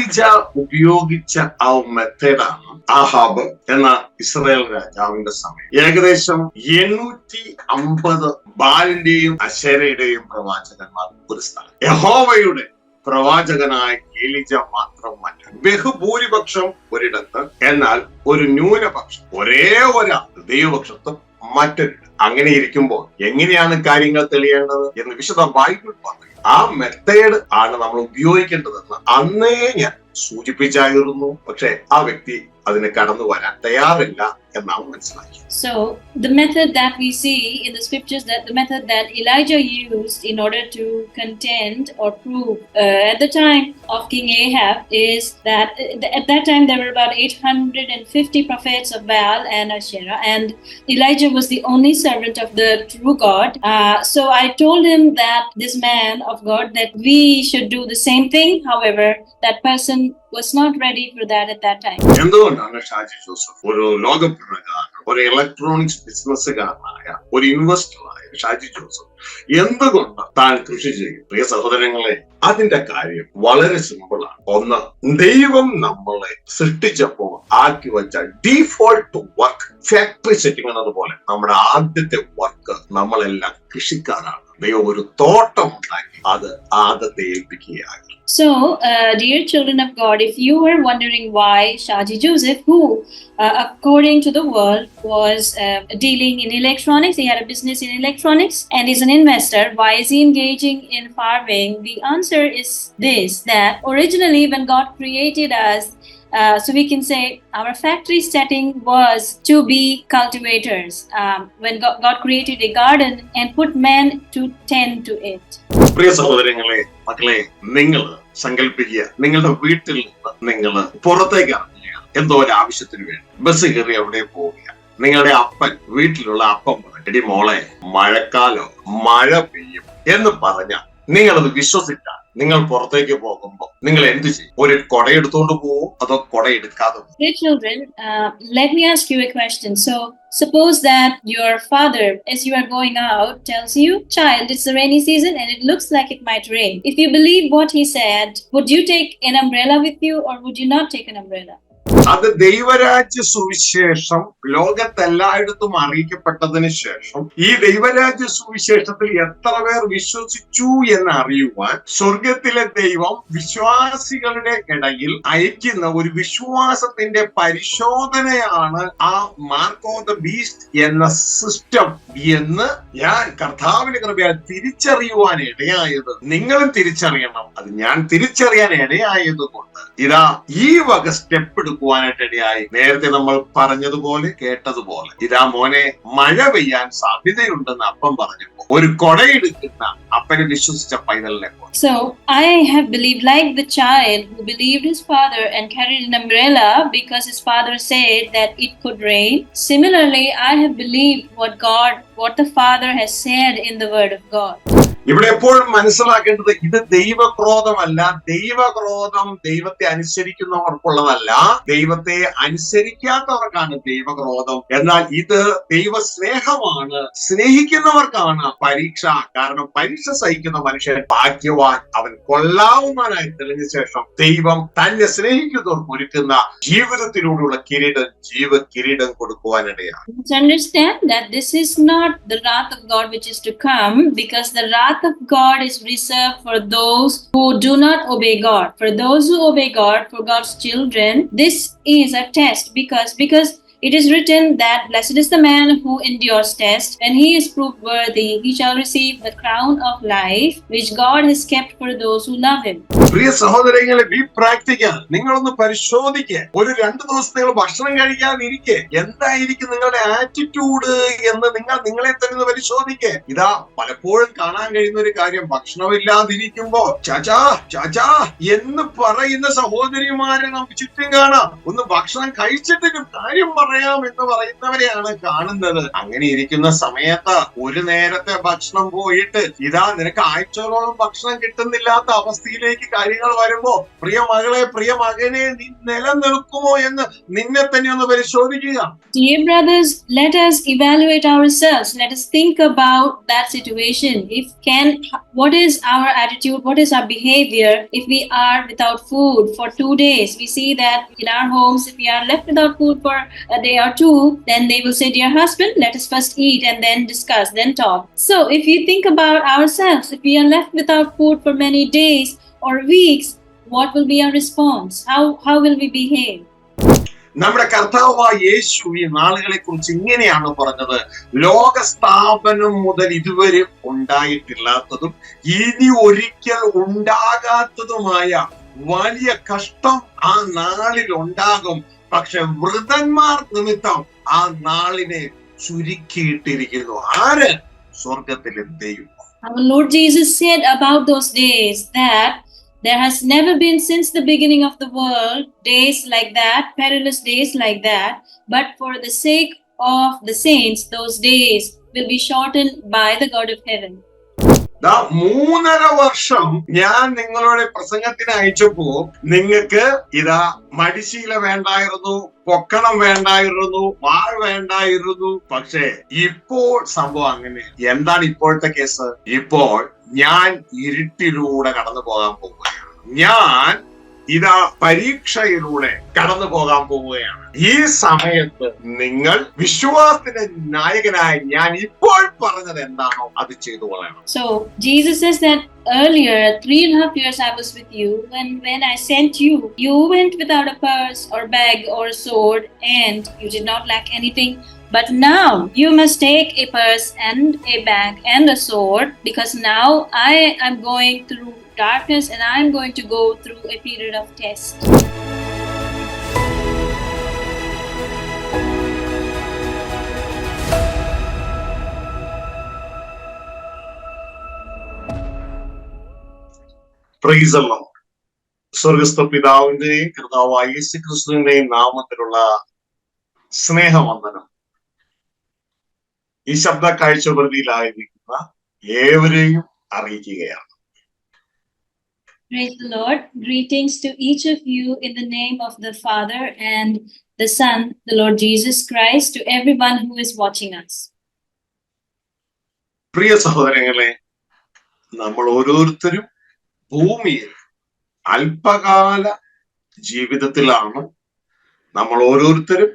എലീജ ഉപയോഗിച്ച ആ മെത്തേഡാണ് ആഹാബ് എന്ന ഇസ്രായേൽ രാജാവിന്റെ സമയം. ഏകദേശം 850 ബാലിന്റെയും അശേരയുടെയും പ്രവാചകന്മാർ ഒരു സ്ഥലം. യഹോവയുടെ പ്രവാചകനായ എലീജ മാത്രമല്ല, ബഹുഭൂരിപക്ഷം ഒരിടത്ത്, എന്നാൽ ഒരു ന്യൂനപക്ഷം ഒരേ ഒരാൾ ദൈവപക്ഷത്തും മറ്റൊരിടത്ത്. അങ്ങനെ ഇരിക്കുമ്പോൾ എങ്ങനെയാണ് കാര്യങ്ങൾ തെളിയേണ്ടത് എന്ന് വിശുദ്ധ ബൈബിൾ പറയും. ആ മെത്തേഡ് ആണ് നമ്മൾ ഉപയോഗിക്കേണ്ടതെന്ന് അന്നേ ഞാൻ സൂചിപ്പിച്ചായിരുന്നു. പക്ഷെ ആ വ്യക്തി അതിന് കടന്നു വരാൻ തയ്യാറില്ല എന്നാണ് മനസ്സിലാക്കി. So the method that we see in the scriptures, that the method that Elijah used in order to contend or prove at the time of King Ahab is that at that time there were about 850 prophets of Baal and Asherah, and Elijah was the only servant of the true God. So I told him that this man of God, that we should do the same thing. However, that person was not ready for that at that time. എന്തുകൊണ്ടാണ് Shaji Joseph ഒരു ലോകപ്രകാരം ഒരു electronics ബിസിനസ്സുകാരനായ ഒരു ഇൻവെസ്റ്ററായ Shaji Joseph എന്തുകൊണ്ട് താൻ കൃഷി ചെയ്യും? പ്രിയ സഹോദരങ്ങളെ, അതിന്റെ കാര്യം വളരെ സിമ്പിളാണ്. ഒന്ന്, ദൈവം നമ്മളെ സൃഷ്ടിച്ചപ്പോൾ ആക്കി വെച്ച ഡീഫോൾട്ട് വർക്ക്, ഫാക്ടറി സെറ്റിംഗ് എന്നതുപോലെ നമ്മുടെ ആദ്യത്തെ വർക്ക് നമ്മളെല്ലാം കൃഷിക്കാരാണ്. ദൈവം ഒരു തോട്ടം ഉണ്ടാക്കി അത് ആദത്തെ ഏൽപ്പിക്കുകയായി. So, dear children of God, if you were wondering why Shaji Joseph, who according to the world was dealing in electronics, he had a business in electronics and is an investor, why is he engaging in farming? The answer is this, that originally when God created us, so we can say our factory setting was to be cultivators. When God created a garden and put men to tend to it. പ്രിയ സഹോദരങ്ങളെ, മക്കളെ, നിങ്ങൾ സങ്കല്പിക്കുക, നിങ്ങളുടെ വീട്ടിൽ നിന്ന് നിങ്ങൾ പുറത്തേക്ക് ഇറങ്ങുക, എന്തോ ഒരു ആവശ്യത്തിന് വേണ്ടി ബസ് കയറി അവിടെ പോവുക. നിങ്ങളുടെ അപ്പൻ വീട്ടിലുള്ള അപ്പം പറയും, എടി മോളെ, മഴക്കാലോ മഴ പെയ്യും എന്ന് പറഞ്ഞാൽ നിങ്ങളത് വിശ്വസിച്ചാൽ നിങ്ങൾ പുറത്തേക്ക് പോകുമ്പോൾ നിങ്ങൾ എന്ത് ചെയ്യും? ഒരു കൊട എടുത്തുകൊണ്ട് പോവും, അതോ കൊട എടുക്കാതെ പോകും? Dear children, let me ask you a question. So, suppose that your father, as you are going out, tells you, child, it's the rainy season and it looks like it might rain. If you believe what he said, would you take an umbrella with you or would you not take an umbrella? അത് ദൈവരാജ്യ സുവിശേഷം ലോകത്തെല്ലായിടത്തും അറിയിക്കപ്പെട്ടതിന് ശേഷം ഈ ദൈവരാജ്യ സുവിശേഷത്തിൽ എത്ര പേർ വിശ്വസിച്ചു എന്ന് അറിയുവാൻ സ്വർഗത്തിലെ ദൈവം വിശ്വാസികളുടെ ഇടയിൽ അയക്കുന്ന ഒരു വിശ്വാസത്തിന്റെ പരിശോധനയാണ് ആ മാർക്ക് ഓഫ് ദ ബീസ്റ്റ് എന്ന സിസ്റ്റം എന്ന് ഞാൻ കർത്താവിന്റെ കൃപയാൽ തിരിച്ചറിയുവാൻ ഇടയായത്. നിങ്ങളും തിരിച്ചറിയണം. അത് ഞാൻ തിരിച്ചറിയാൻ ഇടയായതുകൊണ്ട് ഇതാ ഈ വക സ്റ്റെപ്പ് എടുക്കുവാനായിട്ട് ഇടയായി. നേരത്തെ നമ്മൾ പറഞ്ഞതുപോലെ കേട്ടതുപോലെ, ഇതാ മോനെ, മഴ പെയ്യാൻ സാധ്യതയുണ്ടെന്ന് അപ്പം പറഞ്ഞപ്പോൾ ഒരു കൊടയെടുക്കുന്ന അപ്പനെ വിശ്വസിച്ച പൈതലിനെ. So I have believed like the child who believed his father and carried an umbrella because his father said that it could rain. Similarly, I have believed what the Father has said in the Word of God. ഇവിടെ എപ്പോഴും മനസ്സിലാക്കേണ്ടത്, ഇത് ദൈവക്രോധമല്ല. ദൈവക്രോധം ദൈവത്തെ അനുസരിക്കുന്നവർക്കുള്ളതല്ല, ദൈവത്തെ അനുസരിക്കാത്തവർക്കാണ് ദൈവക്രോധം. എന്നാൽ ഇത് ദൈവസ്നേഹമാണ്. സ്നേഹിക്കുന്നവർക്കാണ് പരീക്ഷ. കാരണം പരീക്ഷ സഹിക്കുന്ന മനുഷ്യൻ ഭാഗ്യവാൻ, അവൻ കൊള്ളാവുന്നവനായി തെളിഞ്ഞ ശേഷം ദൈവം തന്നെ സ്നേഹിക്കുന്നവർക്ക് ഒരുക്കുന്ന ജീവിതത്തിലൂടെയുള്ള കിരീടം, ജീവകിരീടം കൊടുക്കുവാനിടയാണ്. Understand that this is not the wrath of God which is to come, because the wrath of God is reserved for those who do not obey God. For those who obey God, for God's children, this is a test, because it is written that blessed is the man who endures test, and he is proved worthy. He shall receive the crown of life, which God has kept for those who love him. പ്രിയ സഹോദരങ്ങളെ, B practical. നിങ്ങളൊന്ന് പരിശോധിക്കുക. ഒരു 2 ദിവസം നിങ്ങൾ ഭക്ഷണം കഴിക്കാതിരിക്കെ എന്തായിരിക്കും നിങ്ങളുടെ attitude എന്ന് നിങ്ങളെ തന്നെ പരിശോധിക്കുക. ഇതാ പലപ്പോഴും കാണാൻ കഴിയുന്ന ഒരു കാര്യം, ഭക്ഷണമില്ലാതിരിക്കുമ്പോ ചാച്ചാ ചാച്ചാ എന്ന് പറയുന്ന സഹോദരിമാരെ നമുക്ക് ചുറ്റും കാണാം. ഒന്ന് ഭക്ഷണം കഴിച്ചിട്ട് കാര്യം പറയാം എന്ന് പറയുന്നവരെയാണ് കാണുന്നത്. അങ്ങനെ ഇരിക്കുന്ന സമയത്ത് ഒരു നേരത്തെ ഭക്ഷണം പോയിട്ട് ഇതാ നിനക്ക് ആഴ്ചകളോളം ഭക്ഷണം കിട്ടുന്നില്ലാത്ത അവസ്ഥയിലേക്ക് കാര്യങ്ങൾ വരുമ്പോ പ്രിയ മകളെ, പ്രിയ മകനെ, നീ നിലനിൽക്കുമോ എന്ന് നിന്നെ തന്നെ ഒന്ന് പരിശോധിക്കുക. Dear brothers, let us evaluate ourselves. Let us think about that situation. What is our attitude? What is our behavior if we are without food for 2 days? We see that in our homes, if we are left without food for a day or two, then they will say, "Dear husband, let us first eat and then discuss, then talk." So if you think about ourselves, if we are left without food for many days or weeks, what will be our response? How will we behave? നമ്മുടെ കർത്താവായ യേശു ഈ നാളുകളെ കുറിച്ച് ഇങ്ങനെയാണ് പറഞ്ഞത്: ലോക സ്ഥാപനം മുതൽ ഇതുവരെ ഉണ്ടായിട്ടില്ലാത്തതും ഇനി ഒരിക്കൽ ഉണ്ടാകാത്തതുമായ വലിയ കഷ്ടം ആ നാളിൽ ഉണ്ടാകും. പക്ഷെ വൃതന്മാർ നിമിത്തം ആ നാളിനെ ചുരുക്കിയിട്ടിരിക്കുന്നു. ആര്? സ്വർഗത്തിലെ ദൈവം. Our Lord Jesus said about those days that there has never been since the beginning of the world days like that, perilous days like that, but for the sake of the saints, those days will be shortened by the God of heaven. 3.5 വർഷം ഞാൻ നിങ്ങളുടെ പ്രസംഗത്തിന് അയച്ചപ്പോ നിങ്ങൾക്ക് ഇതാ മടിശീല വേണ്ടായിരുന്നു, പൊക്കണം വേണ്ടായിരുന്നു, വാൾ വേണ്ടായിരുന്നു. പക്ഷേ ഇപ്പോൾ സംഭവം അങ്ങനെ. എന്താണ് ഇപ്പോഴത്തെ കേസ്? ഇപ്പോൾ ഞാൻ ഇരുട്ടിലൂടെ കടന്നു പോകാൻ പോവുകയാണ്. ഞാൻ ഇതാ പരീക്ഷയിലൂടെ കടന്നു പോകാൻ പോവുകയാണ്. ഈ സമയത്ത് നിങ്ങൾ വിശ്വാസത്തിന്റെ നായകനായ ഞാൻ ഇപ്പോൾ പറഞ്ഞത് എന്താണോ അത് ചെയ്തു കൊള്ളണം. So Jesus says that earlier 3.5 years I was with you, when I sent you, you went without a purse or bag or sword, and you did not lack anything. But now you must take a purse and a bag and a sword, because now I am going through darkness and I am going to go through a period of test. Praise the Lord. സ്വർഗസ്ഥ പിതാവിന്റെയും കർത്താവായ യേശുക്രിസ്തുവിന്റെയും നാമത്തിലുള്ള സ്നേഹവന്ദനം ഈ ശബ്ദ കാഴ്ചപ്രതിയിലായിരിക്കുന്ന ഏവരെയും അറിയിക്കുകയാണ്. Praise the Lord. Greetings to each of you in the name of the Father and the Son, the Lord Jesus Christ, to everyone who is watching us. പ്രിയ സഹോദരങ്ങളെ, നമ്മൾ ഓരോരുത്തരും ഭൂമിയിൽ അല്പകാല ജീവിതത്തിലാണ്. നമ്മൾ ഓരോരുത്തരും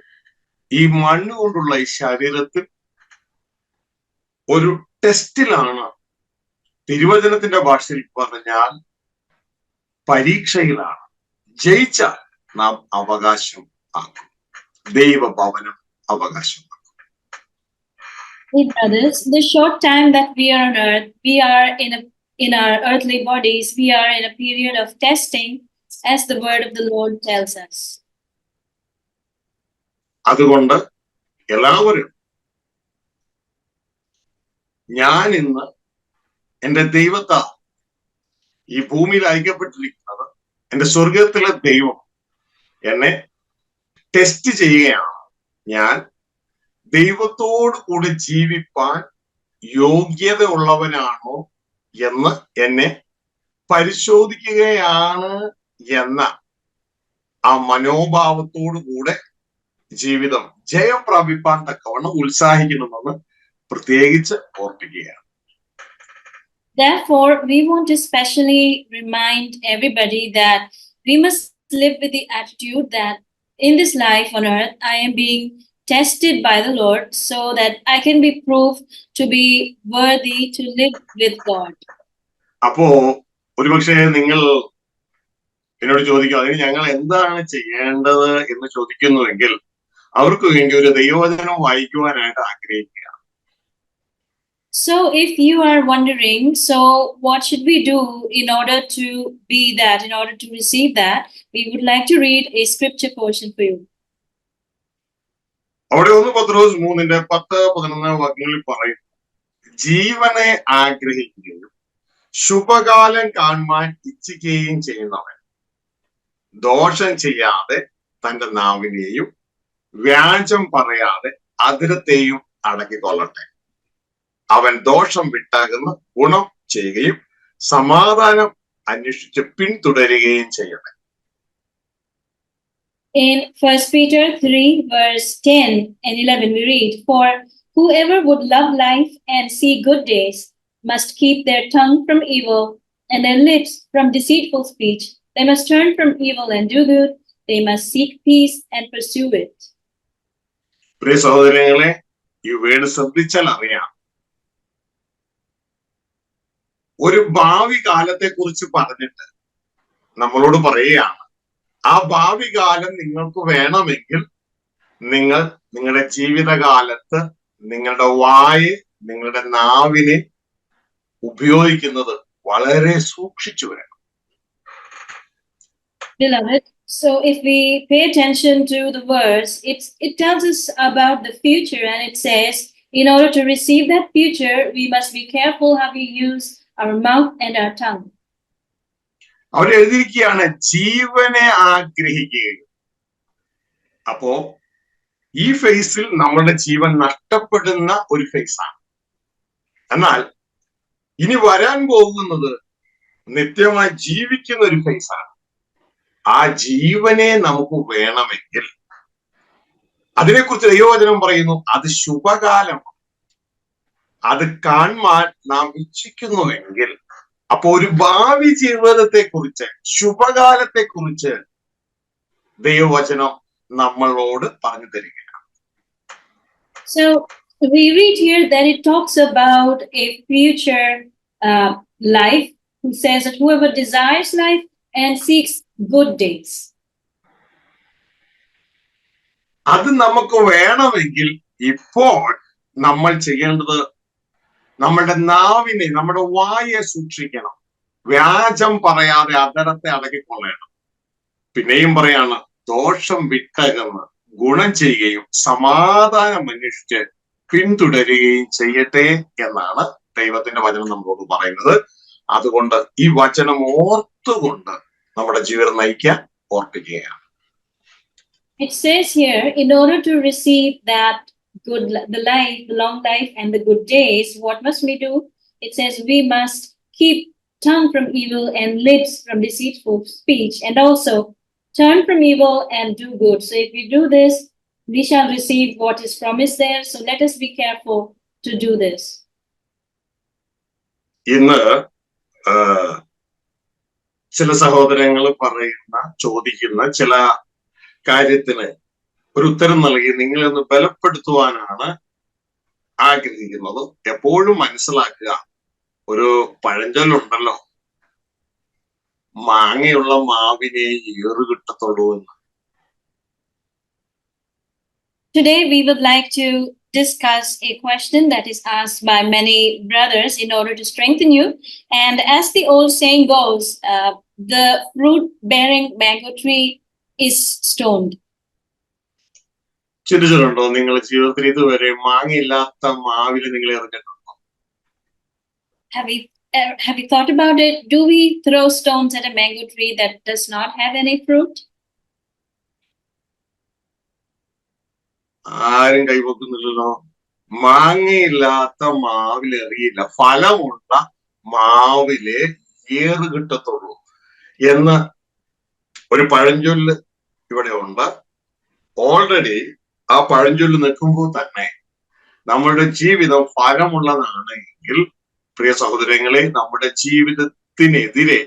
ഈ മണ്ണ് കൊണ്ടുള്ള ഈ ശരീരത്തിൽ ഒരു ടെസ്റ്റിലാണ്. തിരുവചനത്തിന്റെ ഭാഷയിൽ പറഞ്ഞാൽ പരീക്ഷയിലാണ്. ജയിച്ചാൽ നാം അവകാശം ആക്കും, ദൈവഭവനം അവകാശം. Hey brothers, the short time that we are on earth, we are in our earthly bodies, we are in a period of testing, as the word of the Lord tells us. അതുകൊണ്ട് എല്ലാവരും ഞാൻ ഇന്ന് എന്റെ ദൈവത്താൽ ഈ ഭൂമിയിൽ അയക്കപ്പെട്ടിരിക്കുന്നത്, എന്റെ സ്വർഗത്തിലെ ദൈവം എന്നെ ടെസ്റ്റ് ചെയ്യുകയാണ്. ഞാൻ ദൈവത്തോടു കൂടി ജീവിപ്പാൻ യോഗ്യത ഉള്ളവനാണോ എന്ന് എന്നെ പരിശോധിക്കുകയാണ് എന്ന ആ മനോഭാവത്തോടു കൂടെ ജീവിതം ജയം പ്രാപിപ്പാൻ തക്കവണ്ണം ഉത്സാഹിക്കണമെന്ന് പ്രത്യേകിച്ച് ഓർപ്പിക്കുകയാണ്. Therefore, we want to specially remind everybody that we must live with the attitude that in this life on earth, I am being tested by the Lord so that I can be proved to be worthy to live with God. അപ്പോ ഒരുപക്ഷെ നിങ്ങൾ എന്നോട് ചോദിക്കും, അതിന് ഞങ്ങൾ എന്താണ് ചെയ്യേണ്ടത് എന്ന് ചോദിക്കുന്നുവെങ്കിൽ അവർക്ക് വേണ്ടി ഒരു ദൈവവചനം വായിക്കുവാനായിട്ട് ആഗ്രഹിക്കുക. So if you are wondering, so what should we do in order to be that, in order to receive that, we would like to read a scripture portion for you. അവിടെ 1 പത്രോസ് 3:10-11 വാക്യങ്ങളിൽ പറയും, ജീവനെ ആഗ്രഹിക്കുകയും ശുഭകാലം കാണുവാൻ ഇച്ഛിക്കുകയും ചെയ്യുന്നവൻ ദോഷം ചെയ്യാതെ തന്റെ നാവിനെയും വ്യാജം പറയാതെ അതിരത്തെയും അടക്കിക്കൊള്ളട്ടെ. അവൻ ദോഷം വിട്ടാകുന്ന ഗുണം ചെയ്യുകയും സമാധാനം അന്വേഷിച്ച് പിന്തുടരുകയും ചെയ്യട്ടെ. In 1 Peter 3 verse 10 and 11 we read, "For whoever would love life and see good days must keep their tongue from evil and their lips from deceitful speech. They must turn from evil and do good. They must seek peace and pursue it." പ്രിയ സഹോദരങ്ങളെ, ഈ word ശ്രദ്ധിച്ചാൽ അറിയാം, ഒരു ഭാവി കാലത്തെ കുറിച്ച് പറഞ്ഞിട്ട് നമ്മളോട് പറയുകയാണ്, ആ ഭാവി കാലം നിങ്ങൾക്ക് വേണമെങ്കിൽ നിങ്ങൾ നിങ്ങളുടെ ജീവിതകാലത്ത് നിങ്ങളുടെ വായ്, നിങ്ങളുടെ നാവിനെ ഉപയോഗിക്കുന്നത് വളരെ സൂക്ഷിച്ചു വേണം. Beloved, so if we pay attention to the words, it tells us about the future, and it says, in order to receive that future, we must be careful how we use our mouth and our tongue. അവരെഴുതിയിരിക്കുകയാണ്, ജീവനെ ആഗ്രഹിക്കുകയും. അപ്പോ ഈ ഫേസിൽ നമ്മളുടെ ജീവൻ നഷ്ടപ്പെടുന്ന ഒരു ഫേസാണ്. എന്നാൽ ഇനി വരാൻ പോകുന്നത് നിത്യമായി ജീവിക്കുന്ന ഒരു ഫേസാണ്. ആ ജീവനെ നമുക്ക് വേണമെങ്കിൽ അതിനെക്കുറിച്ച് ദൈവവചനം പറയുന്നു, അത് ശുഭകാലം, അത് കാണാൻ നാം ഇച്ഛിക്കുന്നുവെങ്കിൽ, അപ്പൊ ഒരു ഭാവി ജീവിതത്തെ കുറിച്ച്, ശുഭകാലത്തെ കുറിച്ച് ദൈവവചനം നമ്മളോട് പറഞ്ഞു തരികയാണ്. So we read here that it talks about a future life, who says that whoever desires life and seeks good days. അത് നമുക്ക് വേണമെങ്കിൽ ഇപ്പോൾ നമ്മൾ ചെയ്യേണ്ടത് നമ്മളുടെ നാവിനെ, നമ്മുടെ വായെ സൂക്ഷിക്കണം. വ്യാജം പറയാതെ അതരത്തെ അടക്കിക്കൊള്ളണം. പിന്നെയും പറയാണ്, ദോഷം വിട്ടകന്ന് ഗുണം ചെയ്യുകയും സമാധാനം അന്വേഷിച്ച് പിന്തുടരുകയും ചെയ്യട്ടെ എന്നാണ് ദൈവത്തിന്റെ വചനം നമ്മളോട് പറയുന്നത്. അതുകൊണ്ട് ഈ വചനം ഓർത്തുകൊണ്ട് നമ്മുടെ ജീവിതം നയിക്കാൻ ഓർപ്പിക്കുകയാണ്. It says here, in order to receive that the life, the long life and the good days, what must we do? It says we must keep tongue from evil and lips from deceitful speech, and also turn from evil and do good. So if we do this, we shall receive what is promised there. So let us be careful to do this. ഇന്ന് ചില സഹോദരങ്ങൾ ചോദിക്കുന്ന ചില കാര്യത്തിന് ഒരു ഉത്തരം നൽകി നിങ്ങളെ ഒന്ന് ബലപ്പെടുത്തുവാനാണ് ആഗ്രഹിക്കുന്നത്. എപ്പോഴും മനസ്സിലാക്കുക, ഒരു പഴഞ്ചൊല്ലുണ്ടല്ലോ, മാങ്ങയുള്ള മാവിനെ ഏറ് കിട്ടത്തുള്ളൂ എന്ന്. Today we would like to discuss a question that is asked by many brothers in order to strengthen you. And as the old saying goes, the fruit-bearing mango tree is stoned. ചിന്തിച്ചിട്ടുണ്ടോ നിങ്ങൾ ജീവിതത്തിൽ ഇതുവരെ മാങ്ങയില്ലാത്ത മാവിൽ നിങ്ങൾ എറിഞ്ഞിട്ടുണ്ടോ? Have you thought about it? Do we throw stones at a mango tree that does not have any fruit? ആരും കൈവക്കുന്നില്ലല്ലോ. മാങ്ങയില്ലാത്ത മാവിൽ എറിയില്ല, ഫലമുള്ള മാവിലെ ഏറ് കിട്ടത്തുള്ളൂ എന്ന് ഒരു പഴഞ്ചൊല്ല് ഇവിടെ ഉണ്ട്. ഓൾറെഡി ആ പഴഞ്ചൊല്ല് നിൽക്കുമ്പോൾ തന്നെ നമ്മുടെ ജീവിതം ഫലമുള്ളതാണെങ്കിൽ, പ്രിയ സഹോദരങ്ങളെ, നമ്മുടെ ജീവിതത്തിനെതിരെ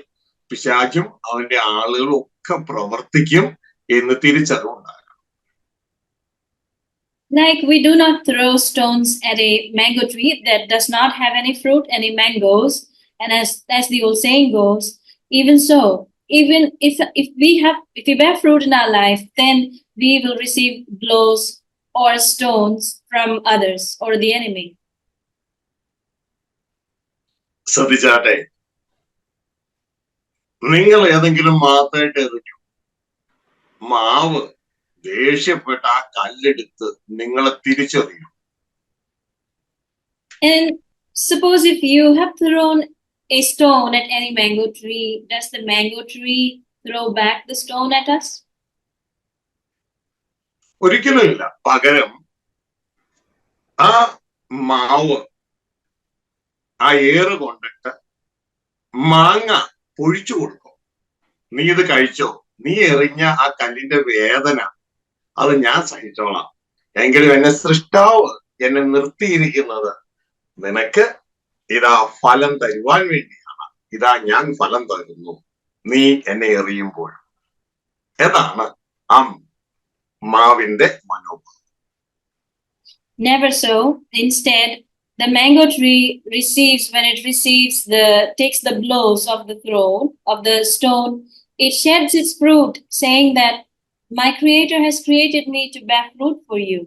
പിശാചും അവന്റെ ആളുകളും ഒക്കെ പ്രവർത്തിക്കും എന്ന് തിരിച്ചറിവുണ്ടാകും. Like we do not throw stones at a mango tree that does not have any fruit, any mangoes, and as the old saying goes, even so, even if we bear fruit in our life, then we will receive blows or stones from others or the enemy. ശ്രദ്ധിച്ചാട്ടെ, നിങ്ങൾ ഏതെങ്കിലും മാത്തായിട്ട് എറിഞ്ഞു, മാവ് ദേഷ്യപ്പെട്ട ആ കല്ലെടുത്ത് നിങ്ങളെ തിരിച്ചറിയും. And suppose if you have thrown a stone at any mango tree, does the mango tree throw back the stone at us? ഒരിക്കലുമില്ല. പകരം ആ മാവ്, ആ ഏറ് കൊണ്ടിട്ട് മാങ്ങ പൊഴിച്ചു കൊടുക്കും. നീ ഇത് കഴിച്ചോ, നീ എറിഞ്ഞ ആ കല്ലിന്റെ വേദന അത് ഞാൻ സഹിച്ചോളാം. എങ്കിലും എന്നെ സൃഷ്ടാവ് എന്നെ നിർത്തിയിരിക്കുന്നത് നിനക്ക് ഇതാ ഫലം തരുവാൻ വേണ്ടിയാണ്. ഇതാ ഞാൻ ഫലം തരുന്നു നീ എന്നെ എറിയുമ്പോൾ. എന്നാണ് ആ മാവിന്റെ മനോഭാവം. Never so. Instead, the mango tree takes the blows of the throne of the stone, it sheds its fruit, saying that my Creator has created me to bear fruit for you.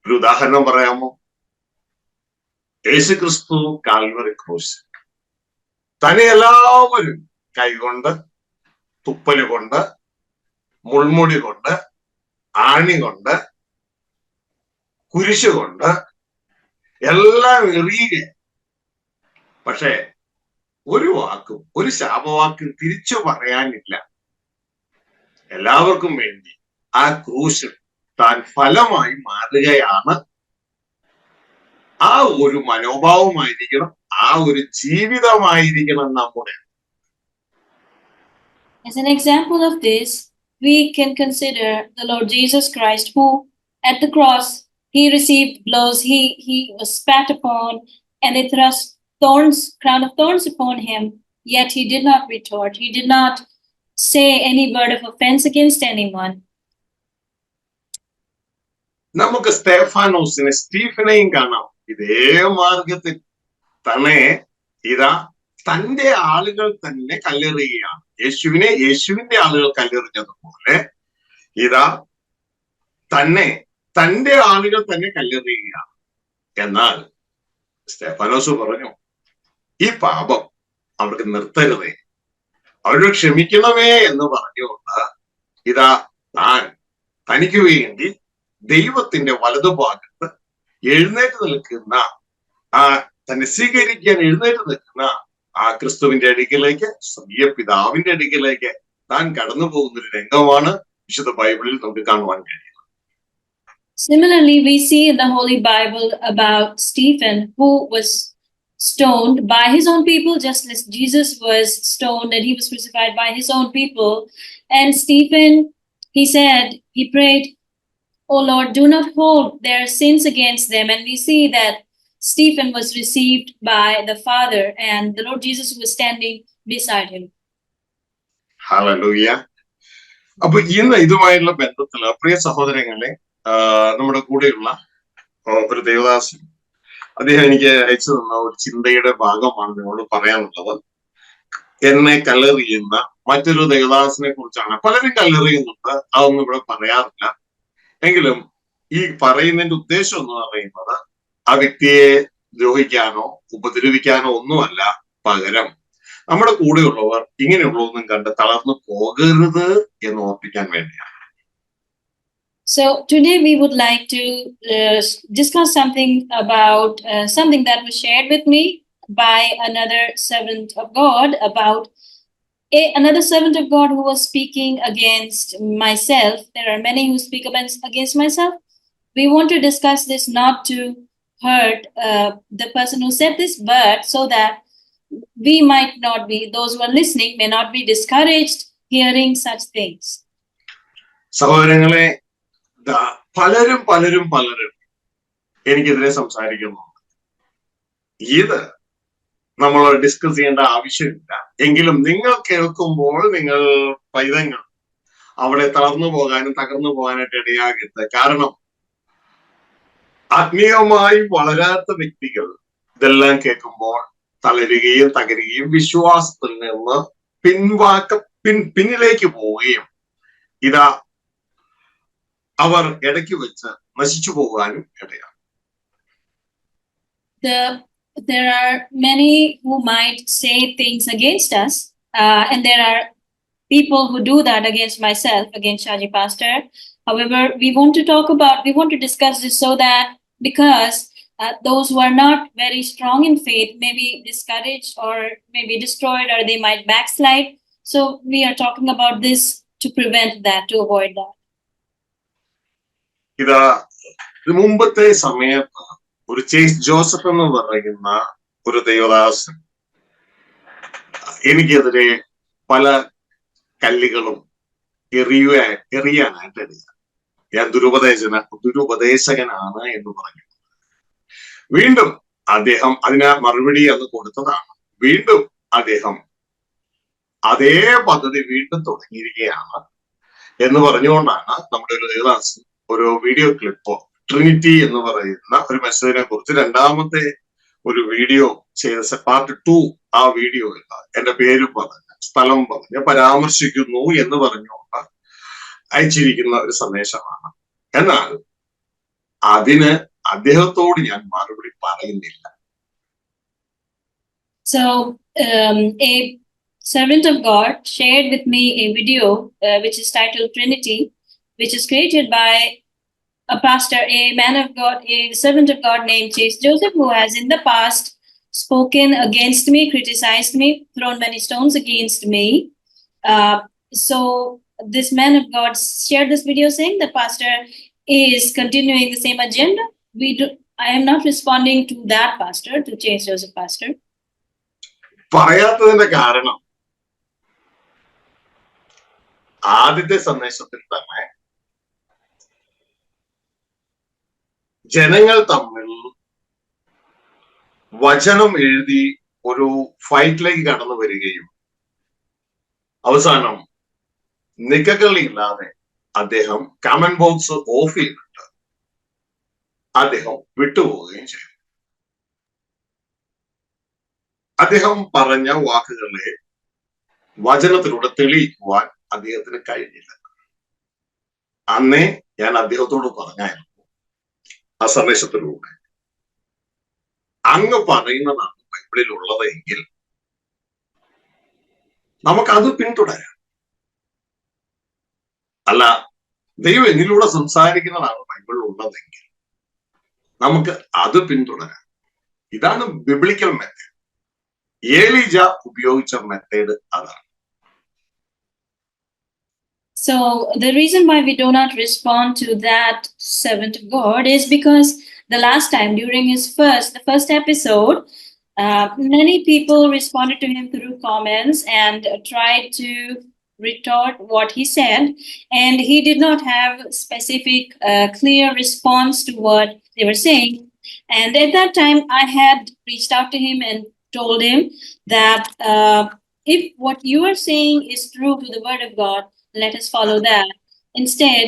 ഒരു ഉദാഹരണം പറയാമോ? യേശുക്രിസ്തു Calvary ക്രൂശ് തന്നെ എല്ലാവരും കൈകൊണ്ട്, തുപ്പല് കൊണ്ട്, മുൾമുടി കൊണ്ട്, ആണി കൊണ്ട്, കുരിശ് കൊണ്ട് എല്ലാം എറിയുക. പക്ഷെ ഒരു വാക്കും, ഒരു ശാപവാക്കും തിരിച്ചു പറയാനില്ല. എല്ലാവർക്കും വേണ്ടി ആ ക്രൂശിൽ താൻ ഫലമായി മാറുകയാണ്. ആ ഒരു മനോഭാവമായിരിക്കണം, ആ ഒരു ജീവിതമായിരിക്കണം നമ്മുടെ. As an example of this, we can consider the Lord Jesus Christ, who at the cross, he received blows, he was spat upon, and they thrust crown of thorns upon him, yet he did not retort. He did not say any word of offense against anyone. നമുക്ക് സ്റ്റീഫനെയും കാണാം. ഇതേ മാർഗത്തിൽ തന്നെ ഇതാ തന്റെ ആളുകൾ തന്നെ കല്ലെറിയുകയാണ്. യേശുവിന്റെ ആളുകൾ കല്ലെറിഞ്ഞതുപോലെ ഇതാ തന്റെ ആളുകൾ തന്നെ കല്ലെറിയുകയാണ്. എന്നാൽ സ്തെഫാനോസ് പറഞ്ഞു, ഈ പാപം അവർക്ക് നിർത്തരുതേ, അവരോട് ക്ഷമിക്കണമേ എന്ന് പറഞ്ഞുകൊണ്ട് ഇതാ തനിക്ക് വേണ്ടി ദൈവത്തിന്റെ വലതുഭാഗത്ത് എഴുന്നേറ്റ് നിൽക്കുന്ന, തന്നെ സ്വീകരിക്കാൻ എഴുന്നേറ്റ് നിൽക്കുന്ന ആ ക്രിസ്തുവിന്റെ അടുക്കിലേക്ക്, സ്വർഗീയ പിതാവിന്റെ അടുക്കിലേക്ക് താൻ കടന്നു പോകുന്ന ഒരു രംഗമാണ് വിശുദ്ധ ബൈബിളിൽ നമുക്ക് കാണുവാൻ കഴിയുന്നത്. Similarly, we see in the Holy Bible about Stephen, who was stoned by his own people, just as Jesus was stoned and he was crucified by his own people. And Stephen, he prayed, "Oh Lord, do not hold their sins against them." And we see that Stephen was received by the Father, and the Lord Jesus was standing beside him. Hallelujah. അപ്പൊ ഇന്ന് ഇതുമായുള്ള ബന്ധത്തില് പ്രിയ സഹോദരങ്ങളെ, നമ്മുടെ കൂടെയുള്ള ഒരു ദേവദാസൻ, അദ്ദേഹം എനിക്ക് അയച്ചു തന്ന ഒരു ചിന്തയുടെ ഭാഗമാണ് നിങ്ങളോട് പറയാനുള്ളത്. എന്നെ കല്ലെറിയുന്ന മറ്റൊരു ദേവദാസനെ കുറിച്ചാണ്. പലരും കല്ലെറിയുന്നുണ്ട്, അതൊന്നും ഇവിടെ പറയാറില്ല. എങ്കിലും ഈ പറയുന്നതിന്റെ ഉദ്ദേശം എന്ന് പറയുന്നത് ആ വ്യക്തിയെ ദ്രോഹിക്കാനോ ഉപദ്രവിക്കാനോ ഒന്നുമല്ല. പകരം നമ്മുടെ കൂടെയുള്ളവർ ഇങ്ങനെയുള്ളതൊന്നും കണ്ട് തളർന്നു പോകരുത് എന്ന് ഓർപ്പിക്കാൻ വേണ്ടിയാണ്. So today we would like to discuss something about something that was shared with me by another servant of God, about another servant of God who was speaking against myself. There are many who speak against myself. We want to discuss this not to hurt the person who said this, but so that we might not be, those who are listening may not be discouraged hearing such things. സഹോദരങ്ങളെ, പലരും എനിക്കെതിരെ സംസാരിക്കുന്നുണ്ട്. ഇത് നമ്മൾ discuss ചെയ്യേണ്ട ആവശ്യമില്ല. എങ്കിലും നിങ്ങൾ കേൾക്കുമ്പോൾ നിങ്ങൾ പൈതങ്ങൾ അവിടെ തളർന്നു പോകാനും തകർന്നു പോകാനായിട്ട് ഇടയാകരുത്. കാരണം ആത്മീയമായി വളരാത്ത വ്യക്തികൾ ഇതെല്ലാം കേൾക്കുമ്പോൾ തളരുകയും തകരുകയും വിശ്വാസത്തിൽ നിന്ന് പിന്നിലേക്ക് പോവുകയും ഇതാ അവർ ഇടയ്ക്ക് വെച്ച് നശിച്ചു പോകാനും ഇടയാണ്. There are many who might say things against us, and there are people who do that against myself, against Shaji Pastor. However, we want to discuss this so that, because those who are not very strong in faith may be discouraged or may be destroyed, or they might backslide. So we are talking about this to prevent that, to avoid that. ഇതാ മുമ്പത്തെ സമയത്ത് ഒരു chase Joseph എന്ന് പറയുന്ന ഒരു ദൈവദാസൻ എനിക്കെതിരെ പല കല്ലുകളും എറിയാനായിട്ട് ഇടയാ. ഞാൻ ദുരുപദേശകനാണ് എന്ന് പറഞ്ഞു. വീണ്ടും അദ്ദേഹം അതിന് മറുപടി അന്ന് കൊടുത്തതാണ്. വീണ്ടും അദ്ദേഹം അതേ പദ്ധതി വീണ്ടും തുടങ്ങിയിരിക്കുകയാണ് എന്ന് പറഞ്ഞുകൊണ്ടാണ് നമ്മുടെ ഒരു ദേവദാസൻ ഒരു വീഡിയോ ക്ലിപ്പ് ട്രിനിറ്റി എന്ന് പറയുന്ന ഒരു മെസ്സേജിനെ കുറിച്ച് രണ്ടാമത്തെ ഒരു വീഡിയോ ചെയ്ത പാർട്ട് 2 ആ വീഡിയോയിൽ എന്റെ പേര് പറഞ്ഞ് സ്ഥലം പറഞ്ഞ് പരാമർശിക്കുന്നു എന്ന് പറഞ്ഞുകൊണ്ട് അയച്ചിരിക്കുന്ന ഒരു സന്ദേശമാണ്. എന്നാൽ അതിന് അദ്ദേഹത്തോട് ഞാൻ മറുപടി പറയുന്നില്ല. So a servant of God shared with me a video which is titled Trinity, which is created by a pastor, a man of God, a servant of God named Chase Joseph, who has in the past spoken against me, criticized me, thrown many stones against me. So this man of God shared this video saying the pastor is continuing the same agenda. I am not responding to that pastor, to Chase Joseph pastor. പറയാത്തതിന്റെ കാരണം ആദ്യത്തെ സന്ദേശത്തിൽ തന്നെ ജനങ്ങൾ തമ്മിൽ വചനം എഴുതി ഒരു ഫൈറ്റിലേക്ക് കടന്നു വരികയും അവസാനം നിക്കക്കള്ളിയില്ലാതെ അദ്ദേഹം കമന്റ് ബോക്സ് ഓഫ് ചെയ്തിട്ട് അദ്ദേഹം വിട്ടുപോവുകയും ചെയ്തു. അദ്ദേഹം പറഞ്ഞ വാക്കുകളെ വചനത്തിലൂടെ തെളിയിക്കുവാൻ അദ്ദേഹത്തിന് കഴിഞ്ഞില്ല. അന്നേ ഞാൻ അദ്ദേഹത്തോട് പറഞ്ഞായിരുന്നു ആ സന്ദേശത്തിലൂടെ, അങ്ങ് പറയുന്നതാണ് ബൈബിളിൽ ഉള്ളതെങ്കിൽ നമുക്കത് പിന്തുടരാം. അല്ല, ദൈവം എന്നിലൂടെ സംസാരിക്കുന്നതാണ് ബൈബിളിൽ ഉള്ളതെങ്കിൽ നമുക്ക് അത് പിന്തുടരാം. ഇതാണ് ബിബ്ലിക്കൽ മെത്തേഡ്. ഏലീജ ഉപയോഗിച്ച മെത്തേഡ് അതാണ്. So the reason why we do not respond to that servant of God is because the last time during the first episode, many people responded to him through comments and tried to retort what he said, and he did not have specific clear response to what they were saying. And at that time I had reached out to him and told him that if what you are saying is true to the word of God, let us follow that. Instead,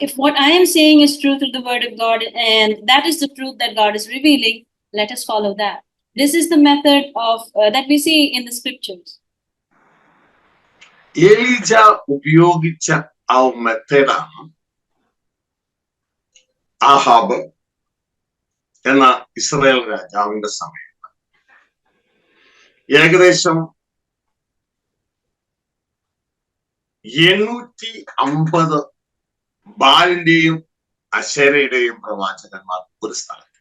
if what I am saying is true to the word of God and that is the truth that God is revealing, let us follow that. This is the method of that we see in the scriptures. ഏലീജ ഉപയോഗിച്ച ആ മെത്തേഡാണ് ആഹാബ് എന്ന Israel രാജാവിന്റെ സമയത്ത് ഏകദേശം 850 ബാലിന്റെയും അശേരയുടെയും പ്രവാചകന്മാർ ഒരു സ്ഥലത്ത്,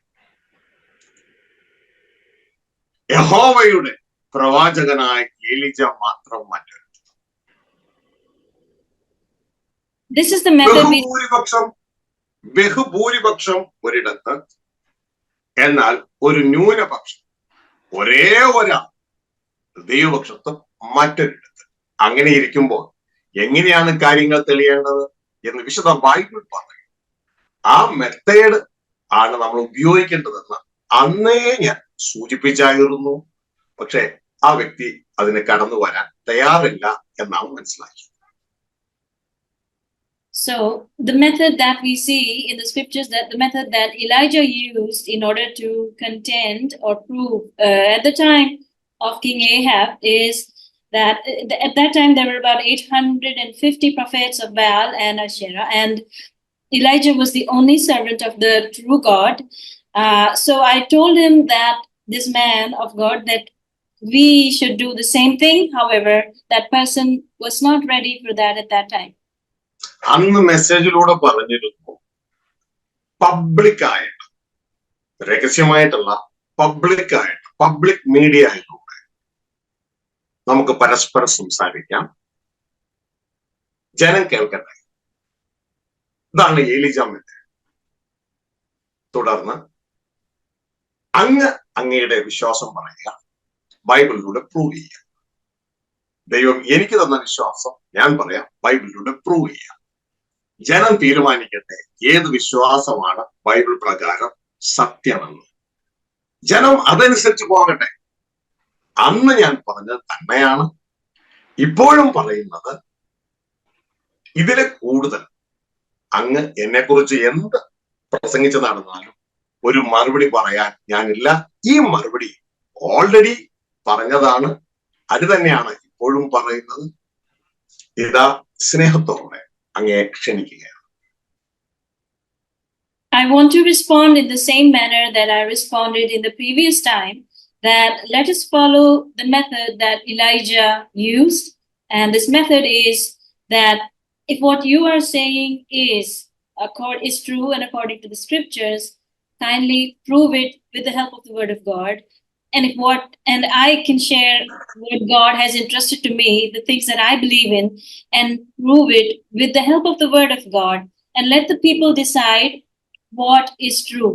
യഹോവയുടെ പ്രവാചകനായ ഏലീജ മാത്രം മറ്റൊരു. This is the method ബഹുഭൂരിപക്ഷം ഒരിടത്ത്, എന്നാൽ ഒരു ന്യൂനപക്ഷം ഒരേ ഒരാൾ ദൈവപക്ഷത്തും മറ്റൊരിടത്ത്. അങ്ങനെ ഇരിക്കുമ്പോൾ എങ്ങനെയാണ് കാര്യങ്ങൾ തെളിയേണ്ടത് എന്ന് വിശുദ്ധ ബൈബിൾ പറയും. ആ മെത്തേഡ് ആണ് നമ്മൾ ഉപയോഗിക്കേണ്ടതെന്ന് അന്നേ ഞാൻ സൂചിപ്പിച്ചായിരുന്നു. പക്ഷെ ആ വ്യക്തി അതിന് കടന്നു വരാൻ തയ്യാറില്ല എന്നാണ് മനസ്സിലാക്കിയത്. So the method that we see in the scriptures, that the method that Elijah used in order to contend or prove at the time of King Ahab is that at that time there were about 850 prophets of Baal and Asherah, and Elijah was the only servant of the true God. So I told him that this man of God, that we should do the same thing. However, that person was not ready for that at that time. അന്ന് മെസ്സേജിലൂടെ പറഞ്ഞിരുന്നു, പബ്ലിക്കായിട്ട്, രഹസ്യമായിട്ടുള്ള പബ്ലിക്കായിട്ട്, public മീഡിയയിലൂടെ നമുക്ക് പരസ്പരം സംസാരിക്കാം. ജനം കേൾക്കട്ടെ. ഇതാണ് ഏലീജ മെത്തേഡ്. തുടർന്ന് അങ്ങയുടെ വിശ്വാസം പറയുക, ബൈബിളിലൂടെ പ്രൂവ് ചെയ്യുക. ദൈവം എനിക്ക് തന്ന വിശ്വാസം ഞാൻ പറയാം, ബൈബിളിലൂടെ പ്രൂവ് ചെയ്യുക. ജനം തീരുമാനിക്കട്ടെ ഏത് വിശ്വാസമാണ് ബൈബിൾ പ്രകാരം സത്യമെന്ന്. ജനം അതനുസരിച്ച് പോകട്ടെ. അന്ന് ഞാൻ പറഞ്ഞത് തന്നെയാണ് ഇപ്പോഴും പറയുന്നത്. ഇതിലെ കൂടുതൽ അങ്ങ് എന്നെക്കുറിച്ച് എന്ത് പ്രസംഗിച്ചു നടന്നാലും ഒരു മറുപടി പറയാൻ ഞാനില്ല. ഈ മറുപടി ഓൾറെഡി പറഞ്ഞതാണ്. അത് തന്നെയാണ് ഇപ്പോഴും പറയുന്നത്. ഇതാ സ്നേഹത്തോടെ അങ്ങയെ ക്ഷണിക്കുകയാണ്. I want to respond in the same manner that I responded in the previous time, that let us follow the method that Elijah used. And this method is that if what you are saying is true and according to the scriptures, kindly prove it with the help of the word of God. And I can share what God has entrusted to me, the things that I believe in, and prove it with the help of the word of God, and let the people decide what is true.